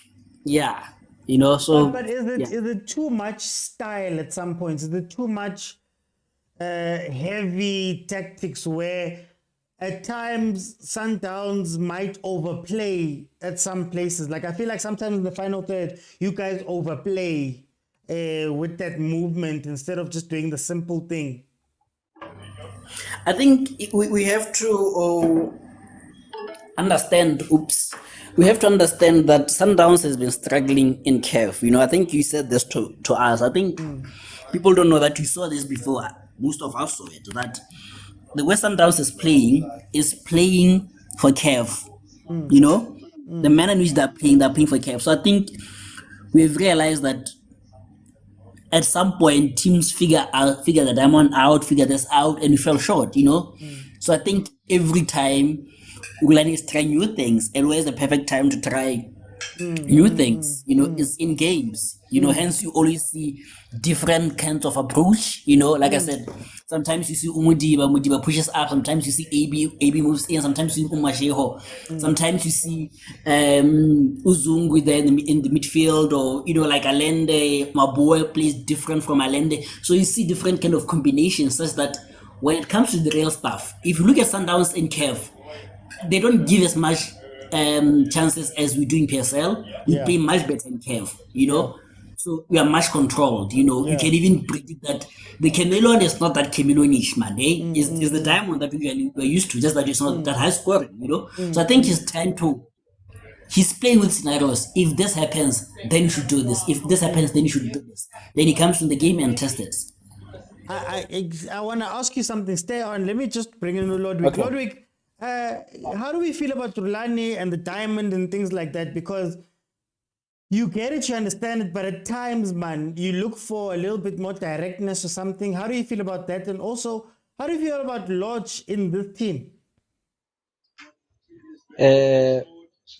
so. But is it too much style at some points? Is it too much heavy tactics where at times Sundowns might overplay at some places? Like, I feel like sometimes in the final third, you guys overplay with that movement instead of just doing the simple thing. I think we have to understand. We have to understand that Sundowns has been struggling in CAF. I think you said this to us. I think people don't know that you saw this before. Most of us saw it. That the way Sundowns is playing for CAF. The manner in which they're playing for CAF. So I think we've realized that at some point teams figure the diamond out, figure this out, and we fell short. So I think every time Ulani is trying new things, and where's the perfect time to try new things, is in games. Hence you always see different kinds of approach. Like I said, sometimes you see Mudiba pushes up, sometimes you see AB moves in, sometimes you see Umasheho, sometimes you see Uzungu there in the midfield, or like Allende, Maboe plays different from Allende. So you see different kind of combinations, such that when it comes to the real stuff, if you look at Sundowns in CAF, they don't give as much chances as we do in PSL. We play much better in CAF, So we are much controlled, You can even predict that the chameleon is not that chameleonish, man. It's the diamond that we're used to, just that it's not that high scoring, So I think he's playing with scenarios. If this happens, then you should do this. If this happens, then you should do this. Then he comes to the game and tests it. I want to ask you something. Stay on. Let me just bring in Ludwig. Okay. Ludwig, how do we feel about Rulani and the diamond and things like that? Because you get it, you understand it, but at times, man, you look for a little bit more directness or something. How do you feel about that? And also, how do you feel about Lodge in this team?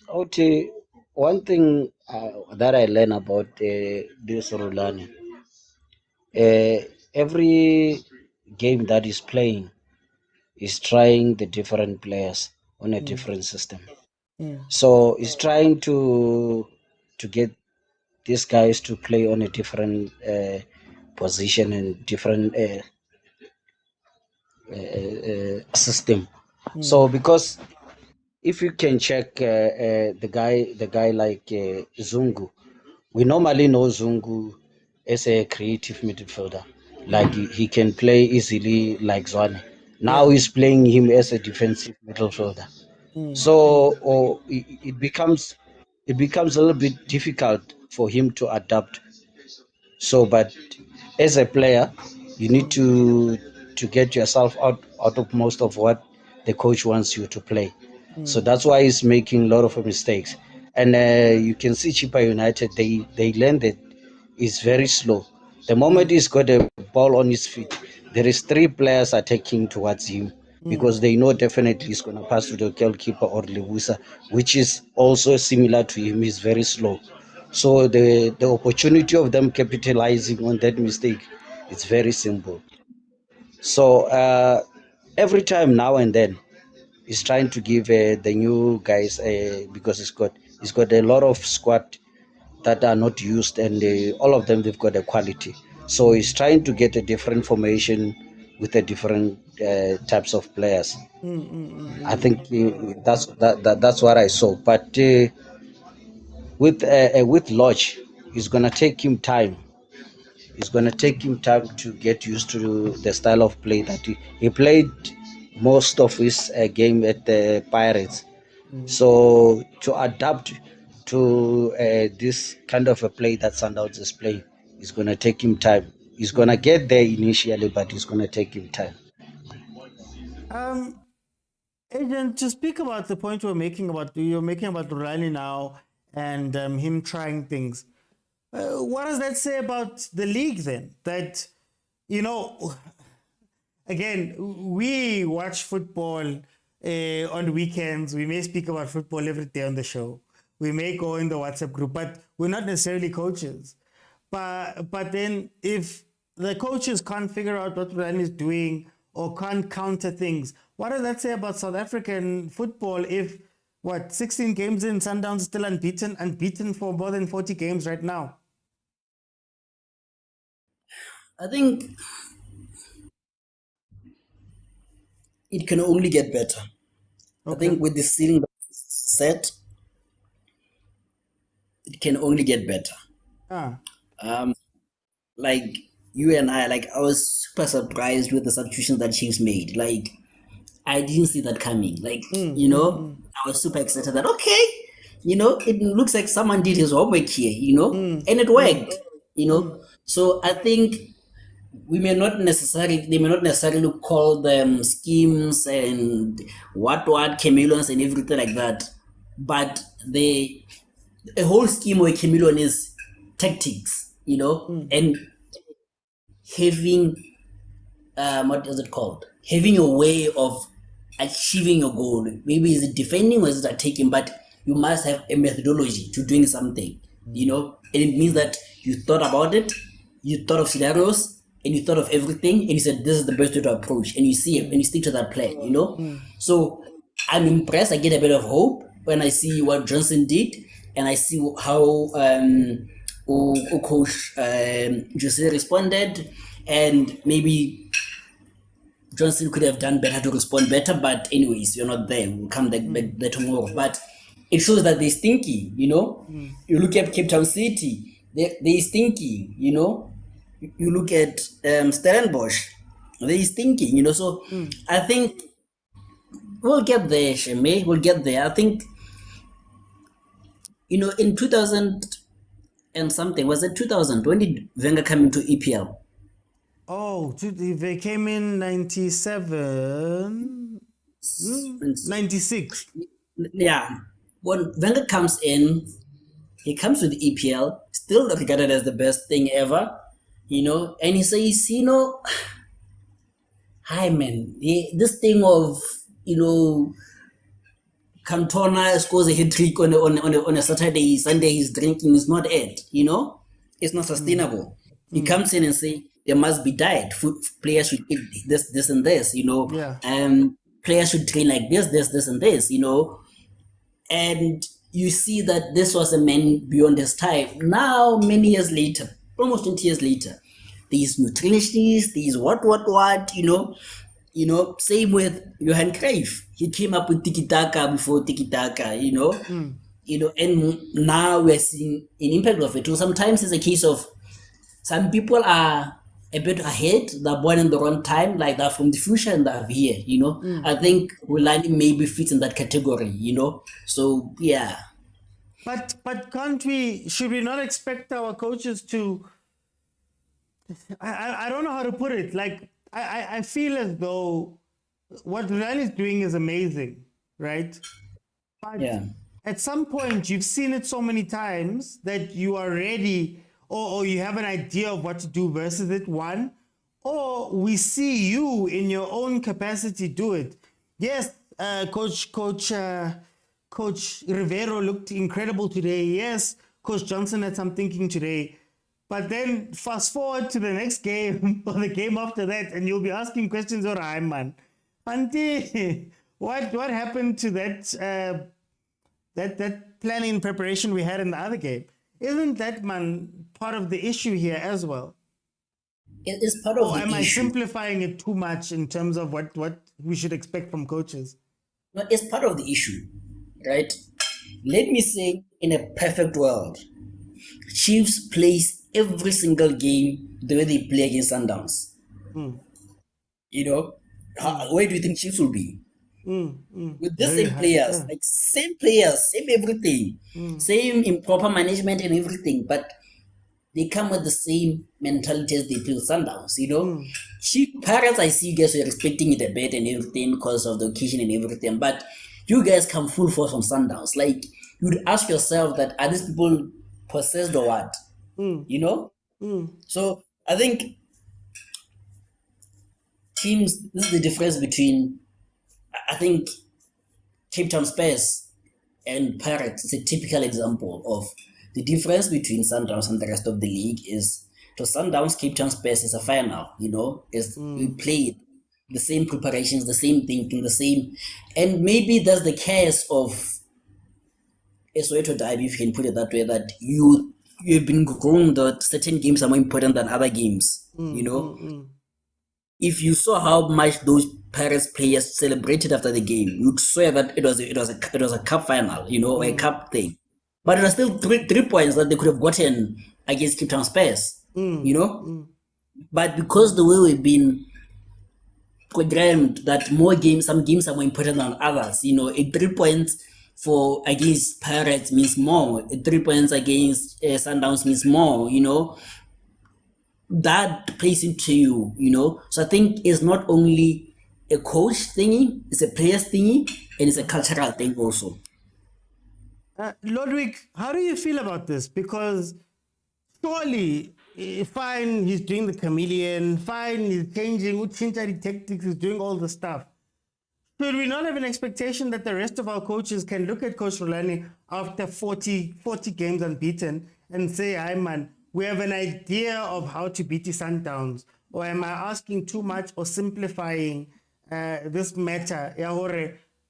Oti, one thing that I learned about this Rulani, every game that he's playing is trying the different players on a different system. So he's trying to get these guys to play on a different position and different system. So because if you can check the guy like Zungu, we normally know Zungu as a creative midfielder. Like he can play easily like Zwane. Now he's playing him as a defensive midfielder. So it becomes a little bit difficult for him to adapt. So, but as a player, you need to get yourself out of most of what the coach wants you to play. So that's why he's making a lot of mistakes. And you can see Chippa United, they learn that it's very slow. The moment he's got a ball on his feet, there is 3 players attacking towards him because they know definitely he's going to pass to the goalkeeper or Lebusa, which is also similar to him. He's very slow. So the opportunity of them capitalizing on that mistake, it's very simple. So every time now and then, he's trying to give the new guys because he's got a lot of squad that are not used, and all of them they've got a quality. So he's trying to get a different formation with a different types of players. I think that's what I saw. But with Lodge, it's gonna take him time. It's gonna take him time to get used to the style of play that he played most of his game at the Pirates. So to adapt to this kind of a play that Sundowns is playing, it's gonna take him time. He's gonna get there initially, but it's gonna take him time. Um, Agent, to speak about the point you're making about Riley now and him trying things. What does that say about the league then? That, you know, again, we watch football on weekends. We may speak about football every day on the show. We may go in the WhatsApp group, but we're not necessarily coaches. But then if the coaches can't figure out what Ryan is doing or can't counter things, what does that say about South African football if, 16 games in, Sundowns still unbeaten for more than 40 games right now? I think it can only get better. I think with the ceiling set, it can only get better. Like you and I was super surprised with the substitutions that Chiefs made. Like, I didn't see that coming. Like, I was super excited that, okay, it looks like someone did his homework here, and it worked, So I think they may not necessarily call them schemes and what chameleons and everything like that, but a whole scheme or a chameleon is tactics, and having what is it called? Having a way of achieving your goal. Maybe is it defending or is it attacking, but you must have a methodology to doing something, and it means that you thought about it, you thought of scenarios, and you thought of everything, and you said this is the best way to approach, and you see it, and you stick to that plan, So I'm impressed. I get a bit of hope when I see what Johnson did, and I see how Coach Jose responded, and maybe Johnson could have done better to respond better, but anyways, we're not there. We'll come back there tomorrow. But it shows that they're stinky, You look at Cape Town City, they're stinky, You look at Stellenbosch, they're stinky, So I think we'll get there, Sheme. We'll get there. I think, in 2000 and something, was it 2000? When did Wenger come into EPL? Oh, they came in 97, 96. Yeah. When Wenger comes in, he comes to the EPL, still regarded as the best thing ever, and he says, hi man, this thing of, Cantona scores a hat trick on a Saturday, Sunday he's drinking is not it, it's not sustainable. He comes in and say there must be diet. Players should eat this and this, players should train like this and this, and you see that this was a man beyond his time. Now, many years later, almost 20 years later, these nutritionists, these what, same with Johan Cruyff. He came up with tiki-taka before tiki-taka, and now we're seeing an impact of it. So sometimes it's a case of some people are a bit ahead, they're born in the wrong time, like they're from the future and they're here, I think Rulani maybe fits in that category, So, yeah. But should we not expect our coaches to, I don't know how to put it, like, I feel as though what Ryan is doing is amazing, right? But at some point, you've seen it so many times that you are ready or you have an idea of what to do versus it, one, or we see you in your own capacity do it. Yes, Coach Rivero looked incredible today. Yes, Coach Johnson had some thinking today. But then fast forward to the next game or the game after that, and you'll be asking questions, all right, man. Auntie, what happened to that planning preparation we had in the other game? Isn't that, man, part of the issue here as well? It is part of Or the am I issue. simplifying it too much in terms of what we should expect from coaches? No, it's part of the issue, right? Let me say, in a perfect world, Chiefs plays every single game the way they play against Sundowns. You know, where do you think Chiefs will be? With the Very same high, players, yeah. like same players, same everything, same improper management and everything, but they come with the same mentality as they play with Sundowns, you know. Chief Pirates, I see you guys were respecting it a bit and everything because of the occasion and everything, but you guys come full force from Sundowns. Like, you'd ask yourself that, are these people possessed or what? You know? So I think teams, this is the difference between, I think, Cape Town Spurs and Pirates is a typical example of the difference between Sundowns and the rest of the league. Is to Sundowns, Cape Town Spurs is a final, you know, is we played the same preparations, the same thinking, the same, and maybe that's the case of Soweto Derby, if you can put it that way, that you've been groomed that certain games are more important than other games, you know. If you saw how much those Pirates players celebrated after the game, you'd swear that it was a cup final, you know, or a cup thing. But it was still three points that they could have gotten against Cape Town Spurs, you know. But because the way we've been programmed that some games are more important than others, you know, 3 points for against Pirates means more. 3 points against Sundowns means more, you know. That plays into you, you know. So I think it's not only a coach thingy, it's a players thingy, and it's a cultural thing also. Ludwig, how do you feel about this? Because surely, fine, he's doing the chameleon, fine, he's changing tactics, he's doing all the stuff. Should we not have an expectation that the rest of our coaches can look at Coach Rolani after 40 games unbeaten and say, hi man, we have an idea of how to beat the Sundowns? Or am I asking too much or simplifying this matter?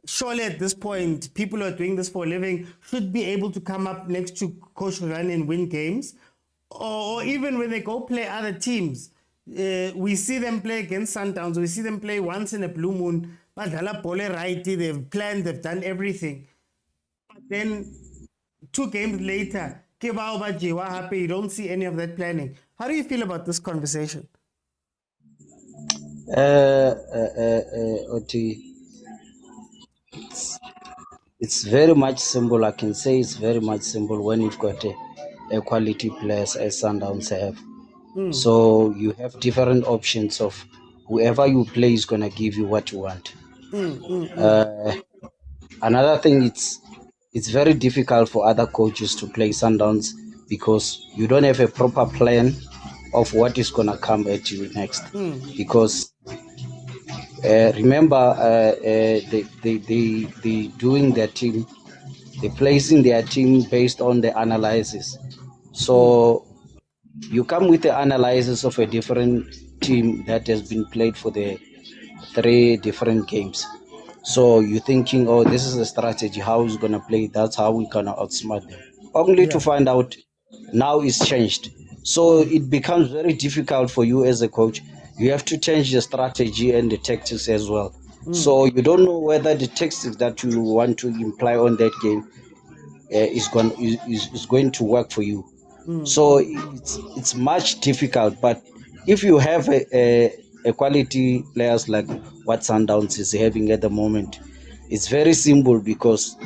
Surely at this point, people who are doing this for a living should be able to come up next to Coach Rolani and win games. Or even when they go play other teams, we see them play against Sundowns, we see them play once in a blue moon, they've planned, they've done everything. But then 2 games later, you don't see any of that planning. How do you feel about this conversation? Oti, it's very much simple. I can say it's very much simple when you've got a quality players as Sundowns have. So you have different options of whoever you play is gonna give you what you want. Another thing, it's very difficult for other coaches to play Sundowns because you don't have a proper plan of what is gonna come at you next. Because remember, they doing their team, they placing their team based on the analysis. So you come with the analysis of a different team that has been played for the 3 different games. So you're thinking, oh, this is a strategy, how is going to play, that's how we're going to outsmart them. Only to find out now it's changed. So it becomes very difficult for you as a coach. You have to change the strategy and the tactics as well. So you don't know whether the tactics that you want to imply on that game is going to work for you. So it's much difficult. But if you have a quality players like what Sundowns is having at the moment, it's very simple because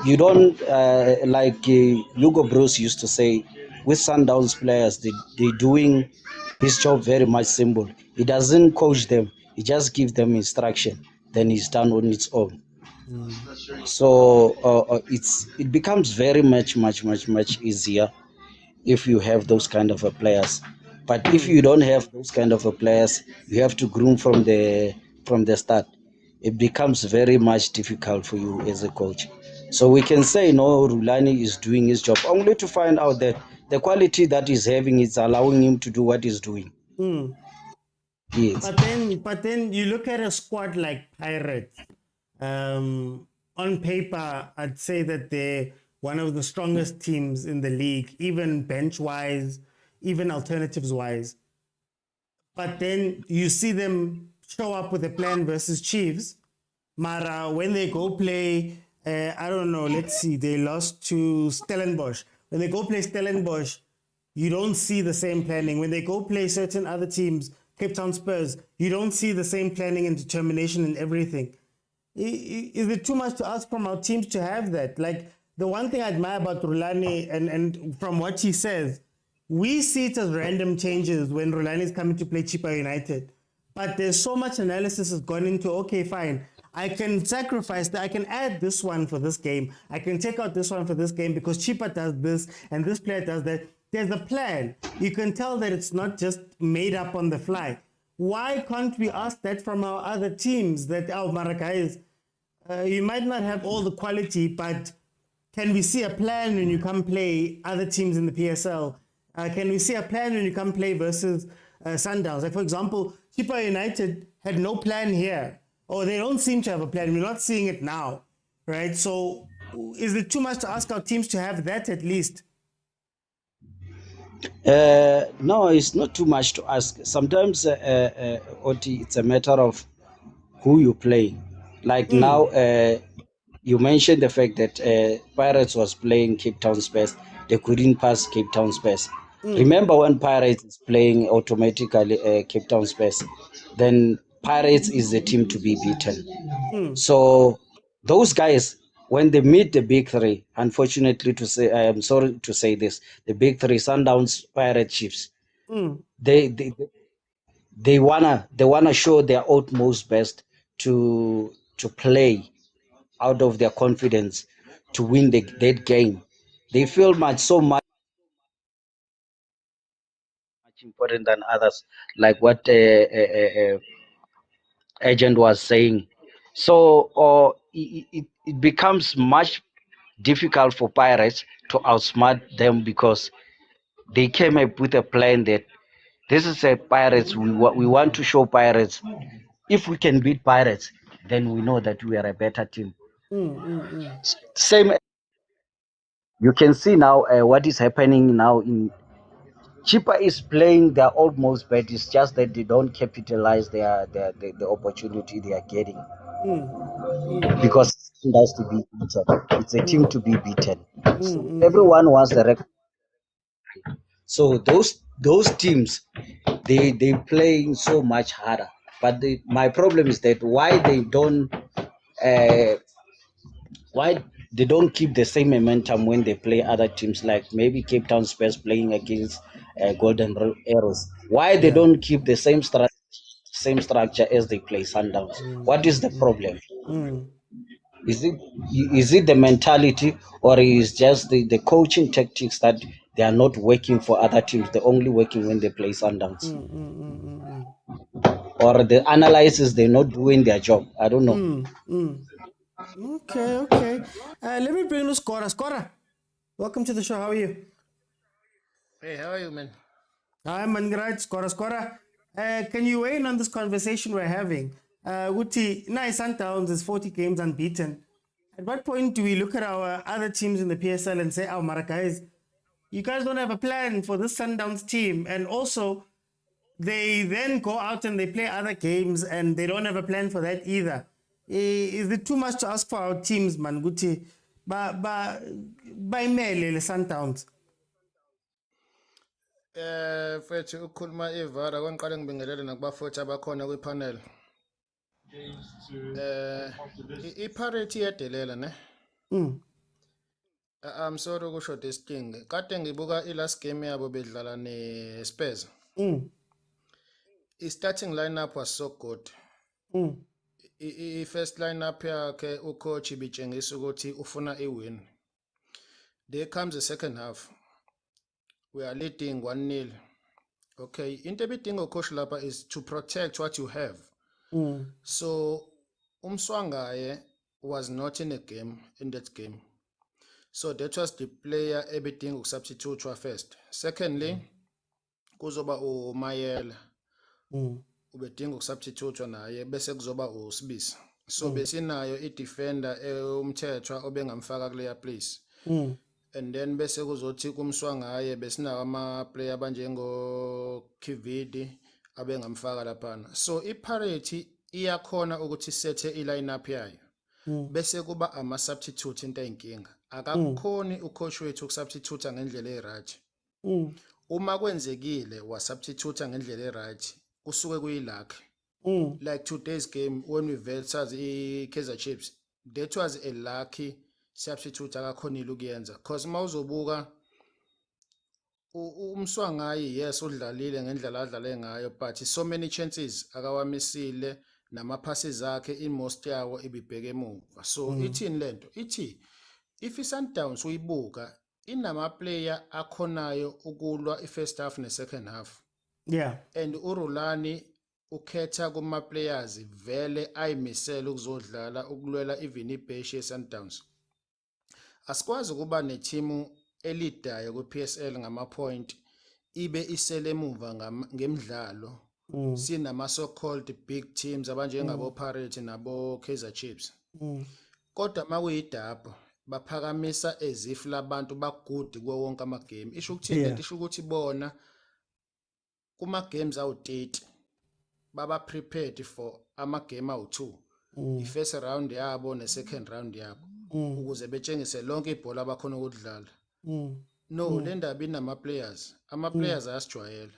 you don't like Lugo Bruce used to say, with Sundowns players, they doing his job very much simple. He doesn't coach them, he just gives them instruction, then he's done on its own. So it becomes very much easier if you have those kind of players. But if you don't have those kind of players, you have to groom from the start. It becomes very much difficult for you as a coach. So we can say no, Rulani is doing his job, only to find out that the quality that he's having is allowing him to do what he's doing. Yes. But then you look at a squad like Pirates. On paper, I'd say that they're one of the strongest teams in the league, even bench wise, even alternatives wise. But then you see them show up with a plan versus Chiefs. Mara, when they go play, I don't know, let's see, they lost to Stellenbosch. When they go play Stellenbosch, you don't see the same planning. When they go play certain other teams, Cape Town Spurs, you don't see the same planning and determination and everything. Is it too much to ask from our teams to have that? Like, the one thing I admire about Rulani, and from what he says, we see it as random changes when Rulani is coming to play Chippa United. But there's so much analysis has gone into, okay, fine, I can sacrifice that, I can add this one for this game, I can take out this one for this game because Chippa does this and this player does that. There's a plan. You can tell that it's not just made up on the fly. Why can't we ask that from our other teams that, oh, Maracay, you might not have all the quality, but can we see a plan when you come play other teams in the PSL? Can we see a plan when you come play versus Sundowns? Like, for example, Chippa United had no plan here, or they don't seem to have a plan. We're not seeing it now, right? So is it too much to ask our teams to have that at least? No, it's not too much to ask. Sometimes, Oti, it's a matter of who you play. Like now, you mentioned the fact that Pirates was playing Cape Town's best. They couldn't pass Cape Town's best. Remember when Pirates is playing automatically Cape Town's best, then Pirates is the team to be beaten. So those guys, when they meet the big three, unfortunately to say, I am sorry to say this, the big three, Sundowns, Pirates, Chiefs, they wanna show their utmost best to play out of their confidence to win that game. They feel so much important than others, like what agent was saying. So it becomes much difficult for Pirates to outsmart them because they came up with a plan that this is a Pirates. We want to show Pirates if we can beat Pirates, then we know that we are a better team. Same. You can see now what is happening now in Chippa is playing their almost best. It's just that they don't capitalize the opportunity they are getting because it has to be beaten. It's a team to be beaten. So everyone wants the record. So those teams they playing so much harder. But my problem is that why they don't keep the same momentum when they play other teams, like maybe Cape Town Spurs playing against Golden Arrows. Why they don't keep the same structure as they play Sundowns? What is the problem? Is it the mentality, or is just the coaching tactics that they are not working for other teams? They're only working when they play Sundowns, or the analysis they're not doing their job. I don't know. Okay. Let me bring in Skora. Skora, welcome to the show. How are you? Hey, how are you, man? I'm great. Skora. Can you weigh in on this conversation we're having? Uti, nice Sundowns is 40 games unbeaten. At what point do we look at our other teams in the PSL and say, oh, Maracay, you guys don't have a plan for this Sundowns team? And also, they then go out and they play other games and they don't have a plan for that either. Is it too much to ask for our teams, man? Guti, by mail, Sundowns. Mfethu ukukhuluma ivara kwangiqale ngibingelele nakubafuthi abakhona kwipanel. I-parity yedelela ne. I'm sorry ukusho this thing. Kade ngibuka i-last game yabo bedlala ne-Spurs. I-starting lineup was so good. I-first lineup yakhe ucoach ibitshengisa ukuthi ufuna i-win. There comes the second half. We are leading 1-0. Okay, into ebidinga coach lapha is to protect what you have. So umswangaye was not in that game. So that was the player ebedinga ukusubstitute first. Secondly, kuzoba uMayela. Ubedinga ukusubstitute naye bese kuzoba uSibisi. So besinayo i-defender umthethwa obengamfaka kuleya place. And then bese kuzothi kumswangaye besinawo ama-player abanjengo Kividi abengamfaka laphana. So iParity iyakhona ukuthi sethe i-lineup yayo. Bese kuba ama-substitute into eyinkinga. Akakukhoni ucoach wethu ukusubstitute ngendlela e-right. Uma kwenzekile wasubstitute ngendlela e-right, kusuke kuyilakhe. Like today's game when we versus i-Kaizer Chiefs, that was a lucky substitute akakhonile ukuyenza. Because mawuzobuka umswangayi yes udlalile ngendlela adlale ngayo, but so many chances akawamisile nama-passes akhe in most yawo ibibheke emuva. So ithini lento? Ithi if i-Sundowns uyibuka inama-player akhonayo ukulwa i-first half ne-second half. Yeah. And uRulani ukhetha kuma-players vele ayimisele ukuzodlala ukulwela even ibheshi ye-Sundowns. Asikwazi ukuba nethimu elidayo ku-PSL ngama-point ibe isele emuva ngemidlalo. Sinama so-called big teams abanjengabo Pirates nabo Kaizer Chiefs. Kodwa makuyidaba baphakamisa as if labantu bagudi kuwo wonke ama-game. Isho ukuthi lento isho ukuthi bona kuma-games awu-30 baba prepared for ama-game awu-2. I-first round yabo ne-second round yabo ukuze betshengise lonke ibhola abakhona ukudlala. No, le ndaba inama-players. Ama-players ayasijwayela.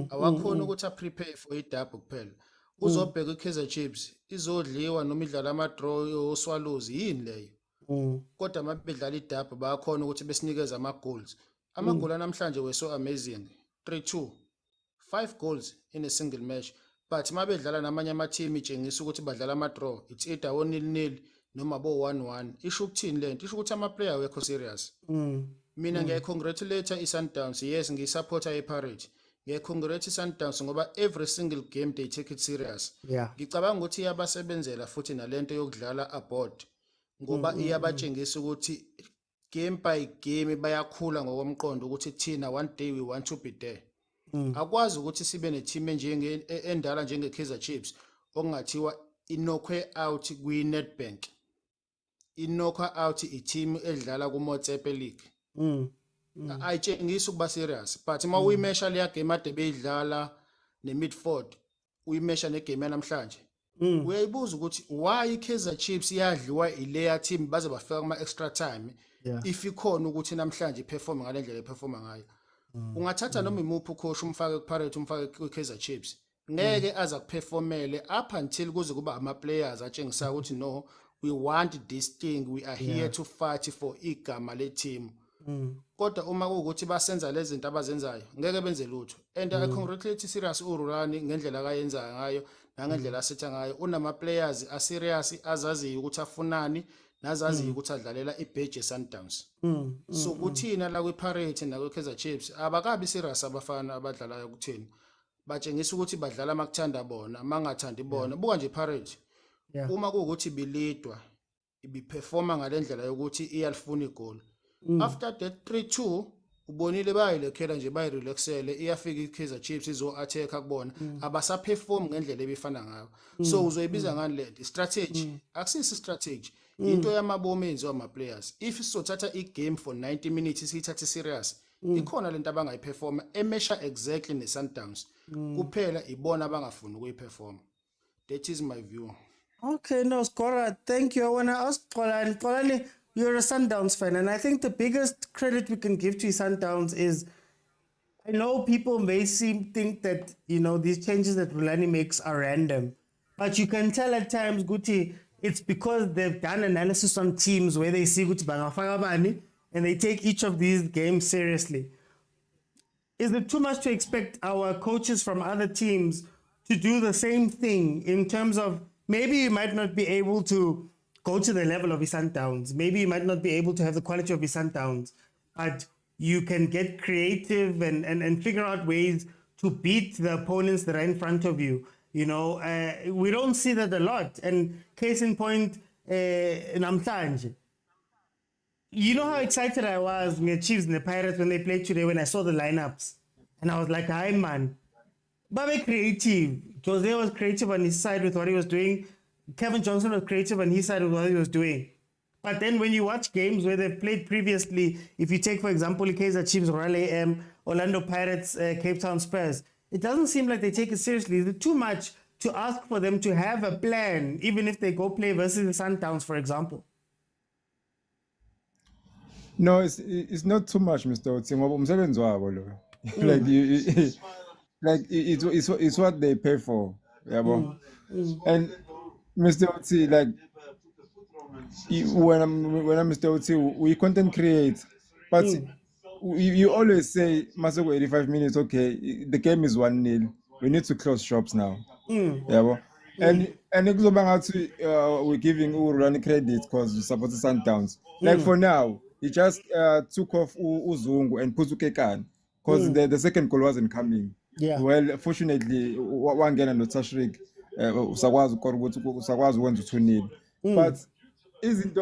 Awakhona ukuthi a-prepare for idabu kuphela. Uzobheka i-Kaizer Chiefs izodliwa noma idlala ama-draw oswalozi yini leyo. Kodwa mabedlala idabu bayakhona ukuthi besinikeze ama-goals. Ama-goal namhlanje were so amazing. 3-2. 5 goals in a single match. But mabedlala namanye ama-team itshengisa ukuthi badlala ama-draw. It's either 1-0 noma bo 1-1. Isho ukuthini lento? Isho ukuthi ama-player wekho serious. Mina ngiyayicongratulate i-Sundowns. Yes, ngiyisupporta i-Parity. Ngiyayicongratulate i-Sundowns ngoba every single game they take it serious. Ngicabanga ukuthi iyabasebenzela futhi nalento yokudlala aboard. Ngoba iyabatshengisa ukuthi game by game bayakhula ngokomqondo ukuthi thina one day we want to be there. Akwazi ukuthi sibe ne-team endala njenge-Kaizer Chiefs okungathiwa inokhwe out kwi-Nedbank. Inokhwe out i-team edlala ku-Motsepe League. Ayitshengisa ukuba serious. But uma uyimesha leya game ade beyidlala ne-Midford, uyimesha negame yanamhlanje. Uyayibuza ukuthi why i-Kaizer Chiefs iyadliwa ileya team baze bafika kuma-extra time if ikhona ukuthi namhlanje iperform ngale ndlela iperforma ngayo. Ungathatha noma imuphi ucoach umfake ku-Pirate umfake ku-Kaizer Chiefs, ngeke aza kuperformele up until kuze kuba ama-players atshengisa ukuthi no, we want this thing, we are here to fight for igama le-team. Kodwa uma kuwukuthi basenza lezi zinto abazenzayo ngeke benze lutho. And I congratulate serious uRulani ngendlela akayenza ngayo nangendlela asetha ngayo. Unama-players a-serious azaziyo ukuthi afunani nazaziyo ukuthi adlalela ibheji ye-Sundowns. So kuthina la kwi-Pirate nakwi-Kaizer Chiefs abakabi serious abafana abadlalayo kuthina. Batshengisa ukuthi badlala makuthanda bona, mangathandi bona. Buka nje Pirate. Uma kuwukuthi bilidwa ibiperforma ngale ndlela yokuthi iyalifuna igoli. After that 3-2 ubonile bayilekhela nje bayirelaxele iyafika i-Kaizer Chiefs izo-attack kubona abasaperform ngendlela ebifana ngayo. So uzoyibiza ngani lento? Strategy. Akusisi strategy. Into yamabomu enziwa ama-players. If sizothatha i-game for 90 minutes siyithathe serious, ikhona lento abangayiperforma emesha exactly ne-Sundowns. Kuphela ibona abangafuni ukuyiperforma. That is my view. Okay, no, Skora, thank you. I want to ask Xolani, you're a Sundowns fan, and I think the biggest credit we can give to Sundowns is, I know people may think that, these changes that Rulani makes are random, but you can tell at times, Guti, it's because they've done analysis on teams where they see Guti bangafaka bani, and they take each of these games seriously. Is it too much to expect our coaches from other teams to do the same thing in terms of maybe you might not be able to go to the level of the Sundowns. Maybe you might not be able to have the quality of the Sundowns, but you can get creative and figure out ways to beat the opponents that are in front of you. We don't see that a lot. And case in point, namhlanje. You know how excited I was with Chiefs and the Pirates when they played today when I saw the lineups. And I was like, hi, man. Babe creative. Jose was creative on his side with what he was doing. Kevin Johnson was creative on his side with what he was doing. But then when you watch games where they've played previously, if you take, for example, the Kaizer Chiefs, Royal AM, Orlando Pirates, Cape Town Spurs, it doesn't seem like they take it seriously. It's too much to ask for them to have a plan, even if they go play versus the Sundowns, for example. No, it's not too much, Mr. Otsi. Ngoba umsebenzi wabo lo. Like it's what they pay for. Yabo. And Mr. Otsi, like when I'm Mr. Otsi, we content create, but you always say Masoko 85 minutes. Okay, the game is 1-0. We need to close shops now. Yabo. And we're giving Urani credit because we support the Sundowns. Like for now, he just took off Uzungu and put Ukekan because the second goal wasn't coming. Yeah. Well, fortunately, one game and Tashrik usakwazi ukwenza 2-0. But isn't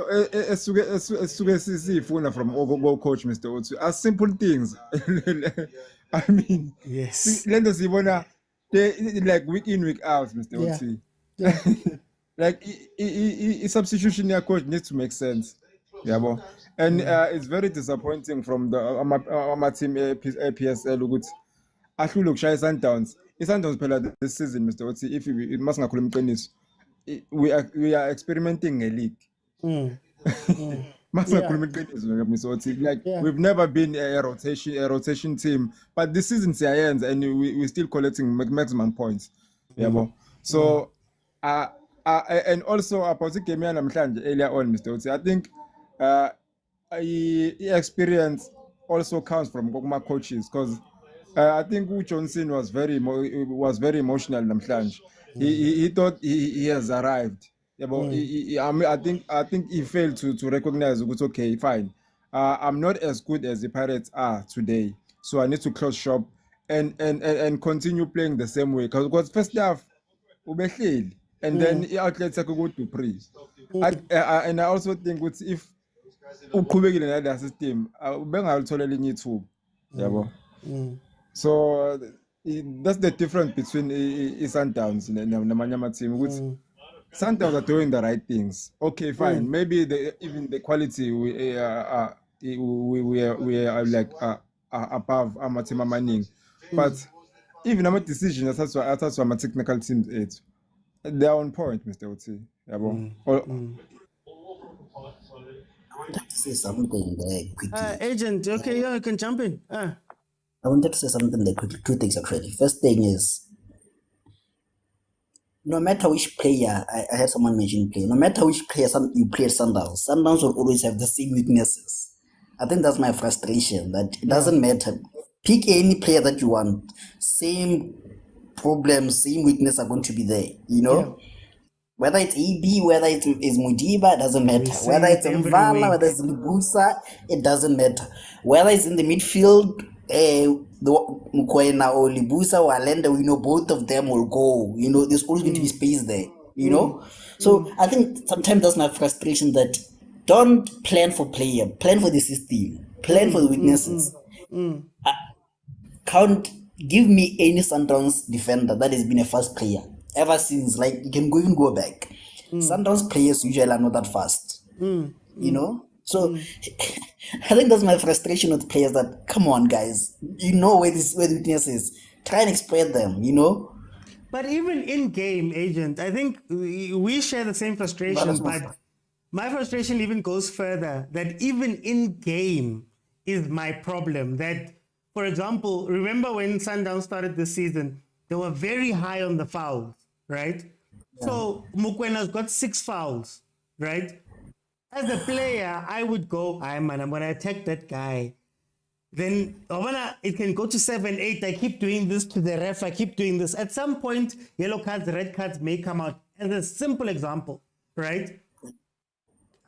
esifuna from our coach Mr. Otsu are simple things. I mean, yes. Let us see like week in, week out, Mr. Otsu. Yeah. Like substitution here coach needs to make sense. Yeah, but and it's very disappointing from the team PSL ukuthi ahlule ukushaya Sundowns. Sundowns phela this season, Mr. Otsi, if it must ngakhuluma iqiniso, we are experimenting a league. Must ngakhuluma iqiniso, Mr. Otsi. Like we've never been a rotation team, but this season siyayenza and we still collecting maximum points. Yeah, so and also about the game namhlanje earlier on, Mr. Otsi, I think experience also comes from my coaches because I think Johnson was very emotional namhlanje. He thought he has arrived. Yeah, but I think he failed to recognize it's okay, fine. I'm not as good as the Pirates are today, so I need to close shop and continue playing the same way. Because first half, ubehleli, and then the outlets are go to pre. And I also think if uqhubekile nale system, ubengalithola elinye ithuba, yabo. So that's the difference between Sundowns and namanye team. Sundowns are doing the right things. Okay, fine. Maybe even the quality we are like above amateam amaningi, but even our decision that's why technical teams they are on point, Mr. Otsi. I wanted to say something there quickly. Agent, okay, yeah, you can jump in. I wanted to say something there quickly. Two things actually. First thing is, no matter which player, I had someone mention player, no matter which player you play at Sundowns will always have the same weaknesses. I think that's my frustration, that it doesn't matter. Pick any player that you want, same problems, same weakness are going to be there, you know? Yeah. Whether it's EB, whether it's Mudiba, it doesn't matter. Whether it's Mvala, whether it's Mbusa, it doesn't matter. Whether it's in the midfield, Mukwena or Libusa or Alenda, we know both of them will go. You know, there's always going to be space there, you know? So I think sometimes that's my frustration, that don't plan for player, plan for the system, plan for the weaknesses. Can't give me any Sundowns defender that has been a fast player ever since. Like, you can even go back. Sundowns players usually are not that fast, you know? So I think that's my frustration with players, that come on guys, you know where the weakness is, try and exploit them, you know? But even in game, Agent, I think we share the same frustration, but my frustration even goes further, that even in game is my problem. That, for example, remember when Sundowns started this season, they were very high on the fouls, right? Yeah. So Mukwena's got 6 fouls, right? As a player, I would go, I'm going to attack that guy. Then it can go to 7, 8. I keep doing this to the ref. I keep doing this. At some point, yellow cards, red cards may come out. As a simple example, right?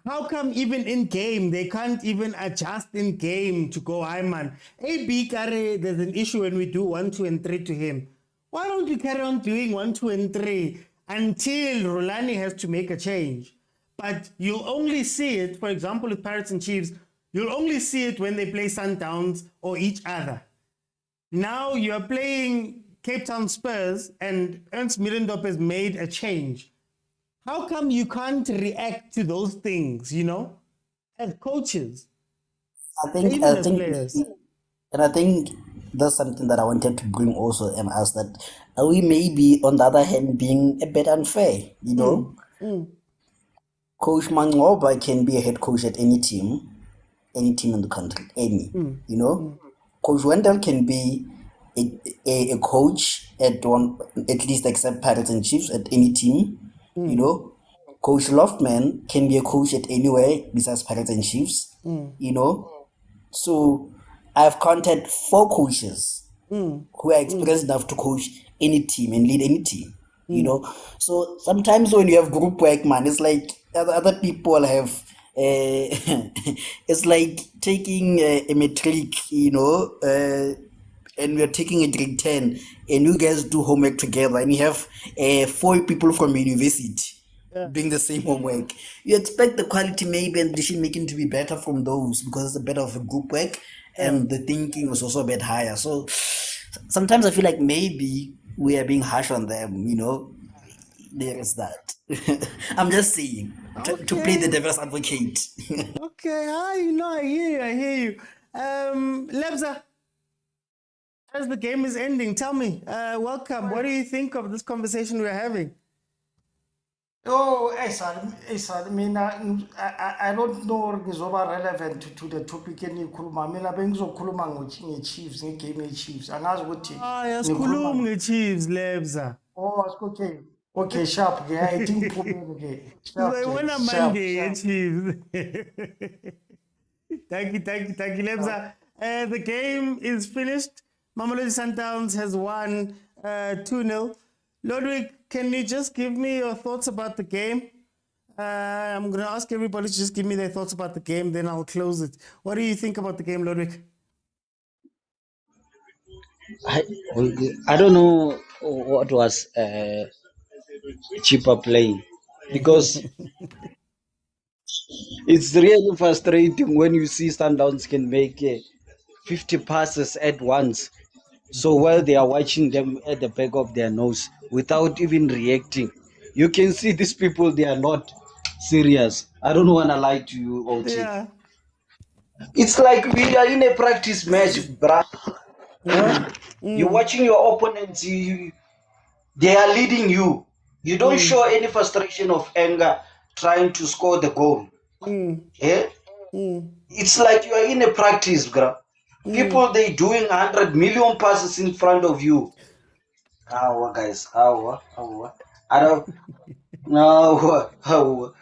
How come even in game, they can't even adjust in game to go, hi man, AB Kare, there's an issue when we do 1, 2, and 3 to him. Why don't you carry on doing 1, 2, and 3 until Rolani has to make a change? But you'll only see it, for example, with Pirates and Chiefs, you'll only see it when they play Sundowns or each other. Now you're playing Cape Town Spurs and Ernst Middendorp has made a change. How come you can't react to those things, as coaches, even as players? And I think that's something that I wanted to bring also and ask that are we maybe on the other hand being a bit unfair, Coach Mangoba can be a head coach at any team in the country, Coach Wendell can be a coach at least except Pirates and Chiefs at any team, Coach Loftman can be a coach at anywhere besides Pirates and Chiefs, So I've counted 4 coaches who are experienced enough to coach any team and lead any team, So sometimes when you have group work, man, it's like other people have. It's like taking a metric, and we're taking a grade 10, and you guys do homework together, and you have 4 people from university doing the same homework. You expect the quality maybe and decision making to be better from those because it's a bit of a group work, and the thinking was also a bit higher. So sometimes I feel like maybe we are being harsh on them, There is that. I'm just saying to play the devil's advocate. Okay, I hear you. Lebza, as the game is ending, tell me, welcome. What do you think of this conversation we're having? Oh, I mean, I don't know if it's relevant to the topic enikhuluma. Mina bengizokhuluma nge-Chiefs, ngegame ye-Chiefs. Angazi ukuthi Yasikhuluma nge-Chiefs, Lebza. Oh, okay. Okay, sharp. Okay, I think okay. Sharp. When a Monday, Chiefs. Thank you, Lebza. The game is finished. Mamelodi Sundowns has won 2-0. Ludwig, can you just give me your thoughts about the game? I'm going to ask everybody to just give me their thoughts about the game, then I'll close it. What do you think about the game, Ludwig? I don't know what was Chippa playing because it's really frustrating when you see Sundowns can make 50 passes at once. So while they are watching them at the back of their nose without even reacting, you can see these people, they are not serious. I don't want to lie to you, OT. Yeah. It's like we are in a practice match, bruh. You're watching your opponents, they are leading you. You don't show any frustration of anger trying to score the goal. Yeah? It's like you are in a practice, bruh. People, they doing 100 million passes in front of you. How, guys? How? I don't know. How?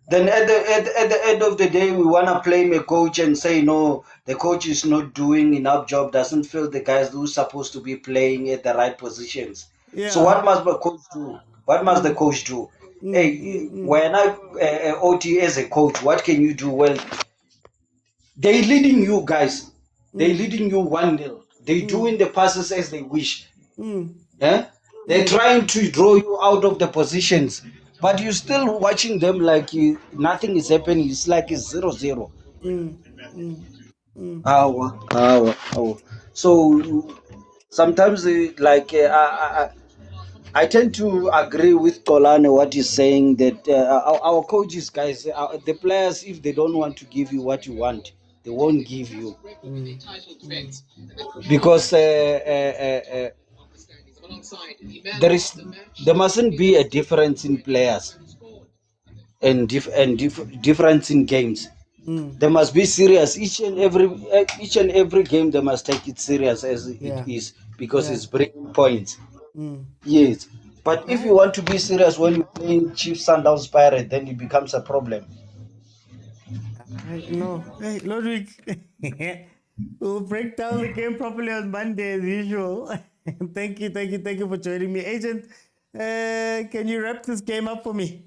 Then at the end of the day, we want to blame a coach and say, no, the coach is not doing enough job, doesn't feel the guys who's supposed to be playing at the right positions. Yeah. So what must the coach do? What must the coach do? Hey, when I OT as a coach, what can you do? Well, they leading you guys. They leading you 1-0. They doing the passes as they wish. Yeah? They're trying to draw you out of the positions. But you're still watching them like nothing is happening. It's like it's 0-0. So sometimes I tend to agree with Kolane what he's saying that our coaches, guys, the players, if they don't want to give you what you want, they won't give you. Because there mustn't be a difference in players and difference in games. They must be serious. Each and every game they must take it serious as it is because it's bringing points. Yes. But if you want to be serious when you're playing Chiefs Sundowns Pirate, then it becomes a problem. No. Hey, Ludwig, we'll break down the game properly on Monday as usual. Thank you for joining me. Agent, can you wrap this game up for me?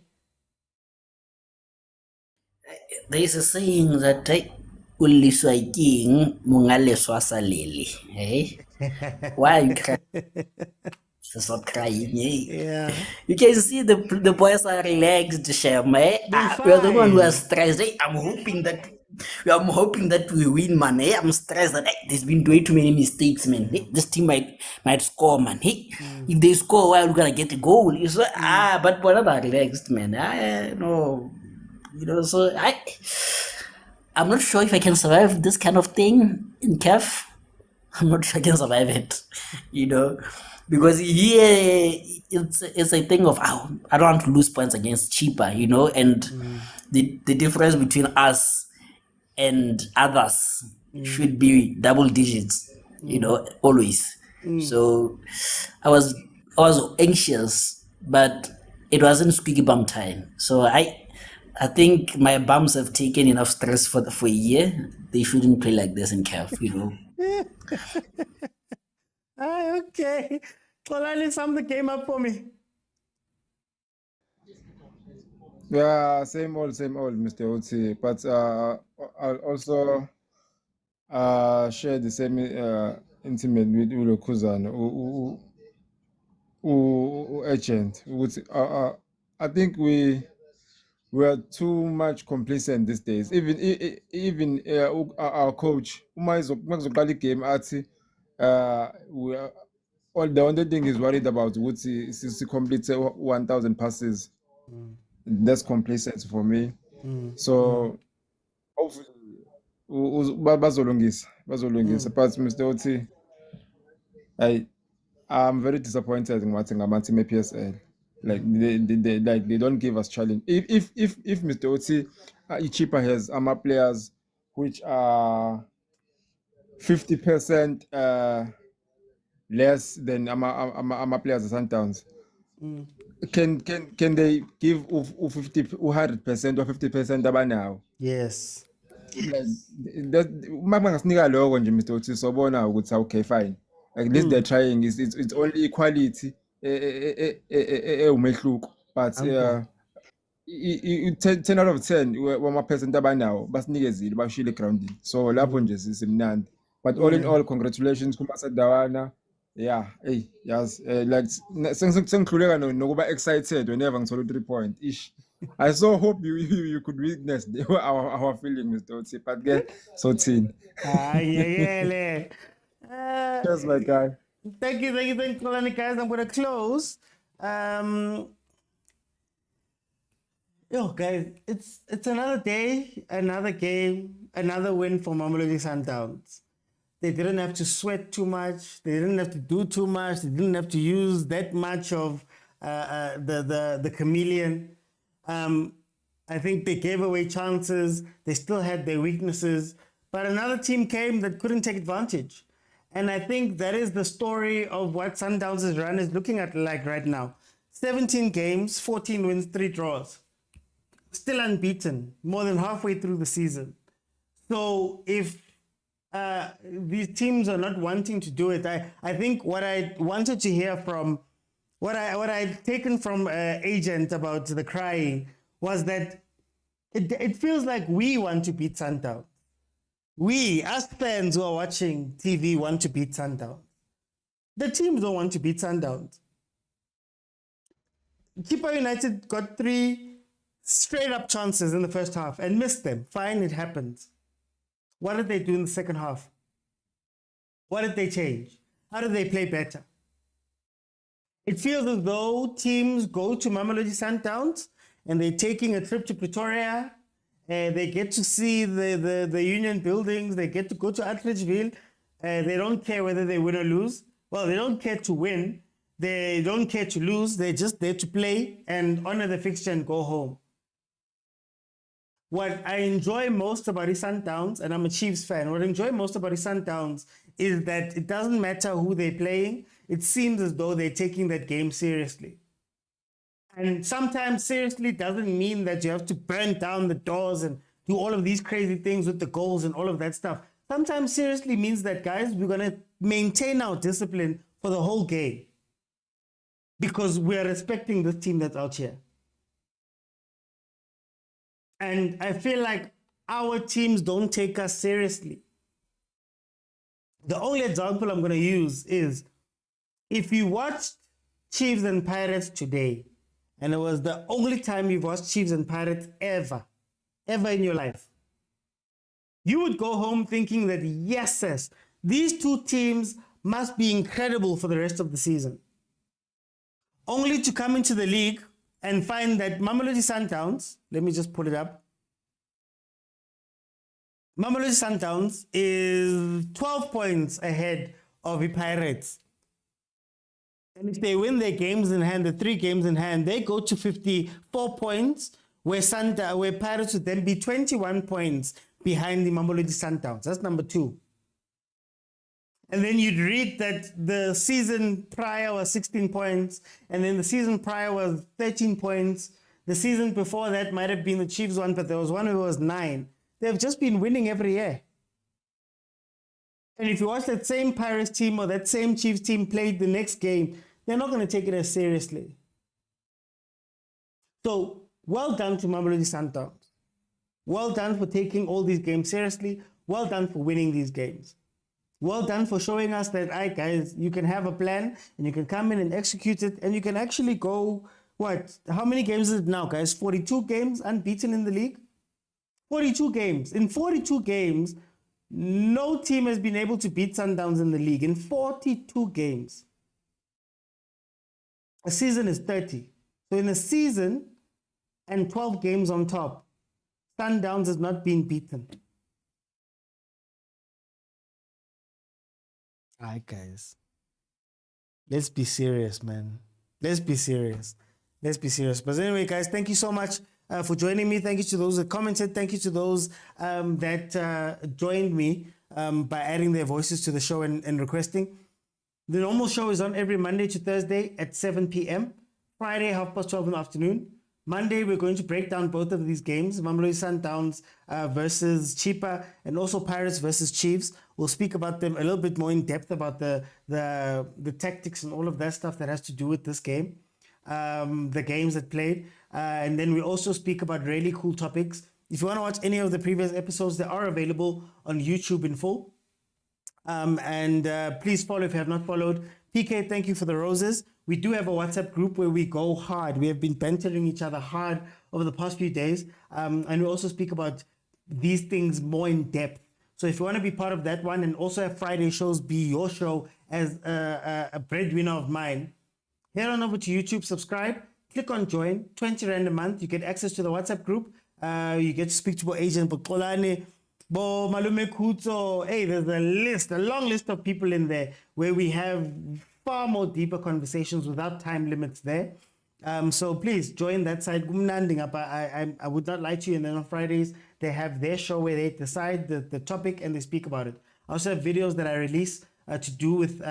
There is a saying that uliswa king mungaleswa salili. Hey? Why? Just not crying. Eh? Yeah. You can see the boys are relaxed, Shem. Eh? They We are the one who are fine. stressed. Eh? I'm hoping that we win, man. Eh? I'm stressed that there's been way too many mistakes, man. Eh? This team might score, man. Hey, if they score, well, we're gonna get a goal. You so, but we're not relaxed, man. No, so I'm not sure if I can survive this kind of thing in CAF. I'm not sure I can survive it, because here it's a thing of I don't want to lose points against Chippa, and the difference between us and others should be double digits, always. So I was anxious, but it wasn't squeaky bum time. So I think my bums have taken enough stress for a year. They shouldn't play like this in CAF. Okay. Xolani, something came up for me. Yeah, same old, Mr. Oti. But I'll also share the same intimate with Ulo Kuzan, agent. I think we are too much complacent these days. Even our coach, uma izoqala igame athi we are all the only thing he's worried about ukuthi complete 1,000 passes. That's complacent for me. So hopefully bazolungisa. But Mr. Oti, I'm very disappointed in what team PSL. Like they don't give us challenge. If Mr. Oti Chippa has players which are 50% less than players at Sundowns, can they give 50 100% or 50% abanawo? Yes. Like that uma bangasinika lokho nje Mr. Oti sobona ukuthi okay fine. Like this they're trying it's only equality umehluko but 10 out of 10 wama-percent abanawo basinikezile bashile groundini so lapho nje simnandi but all in all congratulations kuMasadawana. Yeah, hey, yes, like sengihluleka nokuba excited whenever ngithola 3 point ish. I so hope you could witness our feeling, Mr. Oti, but get so thin. Yeah. Cheers, my guy. Thank you, Xolani, guys. I'm gonna close. Guys, it's another day, another game, another win for Mamelodi Sundowns. They didn't have to sweat too much. They didn't have to do too much. They didn't have to use that much of the chameleon. I think they gave away chances. They still had their weaknesses. But another team came that couldn't take advantage. And I think that is the story of what Sundowns' run is looking at like right now. 17 games, 14 wins, 3 draws. Still unbeaten, more than halfway through the season. So if these teams are not wanting to do it, I think what I wanted to hear from, what I've taken from Agent about the crying was that it feels like we want to beat Sundowns. We, as fans who are watching TV, want to beat Sundowns. The teams don't want to beat Sundowns. Chippa United got 3 straight up chances in the first half and missed them. Fine, it happens. What did they do in the second half? What did they change? How did they play better? It feels as though teams go to Mamelodi Sundowns and they're taking a trip to Pretoria. They get to see the union buildings. They get to go to Atteridgeville. They don't care whether they win or lose. Well, they don't care to win. They don't care to lose. They're just there to play and honor the fixture and go home. What I enjoy most about the Sundowns, and I'm a Chiefs fan, what I enjoy most about the Sundowns is that it doesn't matter who they're playing. It seems as though they're taking that game seriously. And sometimes seriously doesn't mean that you have to burn down the doors and do all of these crazy things with the goals and all of that stuff. Sometimes seriously means that, guys, we're going to maintain our discipline for the whole game because we're respecting this team that's out here. And I feel like our teams don't take us seriously. The only example I'm going to use is if you watched Chiefs and Pirates today. And it was the only time you've watched Chiefs and Pirates ever in your life. You would go home thinking that, yes, these two teams must be incredible for the rest of the season. Only to come into the league and find that Mamelodi Sundowns, let me just pull it up. Mamelodi Sundowns is 12 points ahead of the Pirates. And if they win their games in hand, the 3 games in hand, they go to 54 points, where Pirates would then be 21 points behind the Mamelodi Sundowns. That's number 2. And then you'd read that the season prior was 16 points, and then the season prior was 13 points. The season before that might have been the Chiefs one, but there was one who was 9. They've just been winning every year. And if you watch that same Pirates team or that same Chiefs team played the next game, they're not going to take it as seriously. So, well done to Mamelodi Sundowns. Well done for taking all these games seriously. Well done for winning these games. Well done for showing us that, guys, you can have a plan and you can come in and execute it, and you can actually go, how many games is it now, guys? 42 games unbeaten in the league? 42 games. In 42 games, no team has been able to beat Sundowns in the league. In 42 games. A season is 30. So in a season and 12 games on top, Sundowns has not been beaten. All right, guys. Let's be serious, man. Let's be serious. But anyway, guys, thank you so much for joining me. Thank you to those that commented. Thank you to those that joined me by adding their voices to the show and requesting. The normal show is on every Monday to Thursday at 7 p.m. Friday, 12:30 in the afternoon. Monday, we're going to break down both of these games, Mamelodi Sundowns versus Chippa, and also Pirates versus Chiefs. We'll speak about them a little bit more in depth about the tactics and all of that stuff that has to do with this game, the games that played. And then we also speak about really cool topics. If you want to watch any of the previous episodes, they are available on YouTube in full. Please follow if you have not followed. PK, thank you for the roses. We do have a WhatsApp group where we go hard. We have been bantering each other hard over the past few days. And we also speak about these things more in depth. So if you want to be part of that one and also have Friday shows be your show as a breadwinner of mine, head on over to YouTube, subscribe, click on join, 20 Rand a month. You get access to the WhatsApp group. You get to speak to Bo Agent, Bo Kolane, Bo Malume Kuto. Hey, there's a long list of people in there where we have far more deeper conversations without time limits there. So please join that side. I would not lie to you. And then on Fridays, they have their show where they decide the topic and they speak about it. I also have videos that I release to do with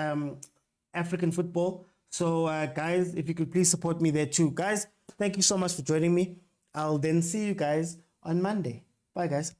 African football. So guys, if you could please support me there too. Guys, thank you so much for joining me. I'll then see you guys on Monday. Bye, guys.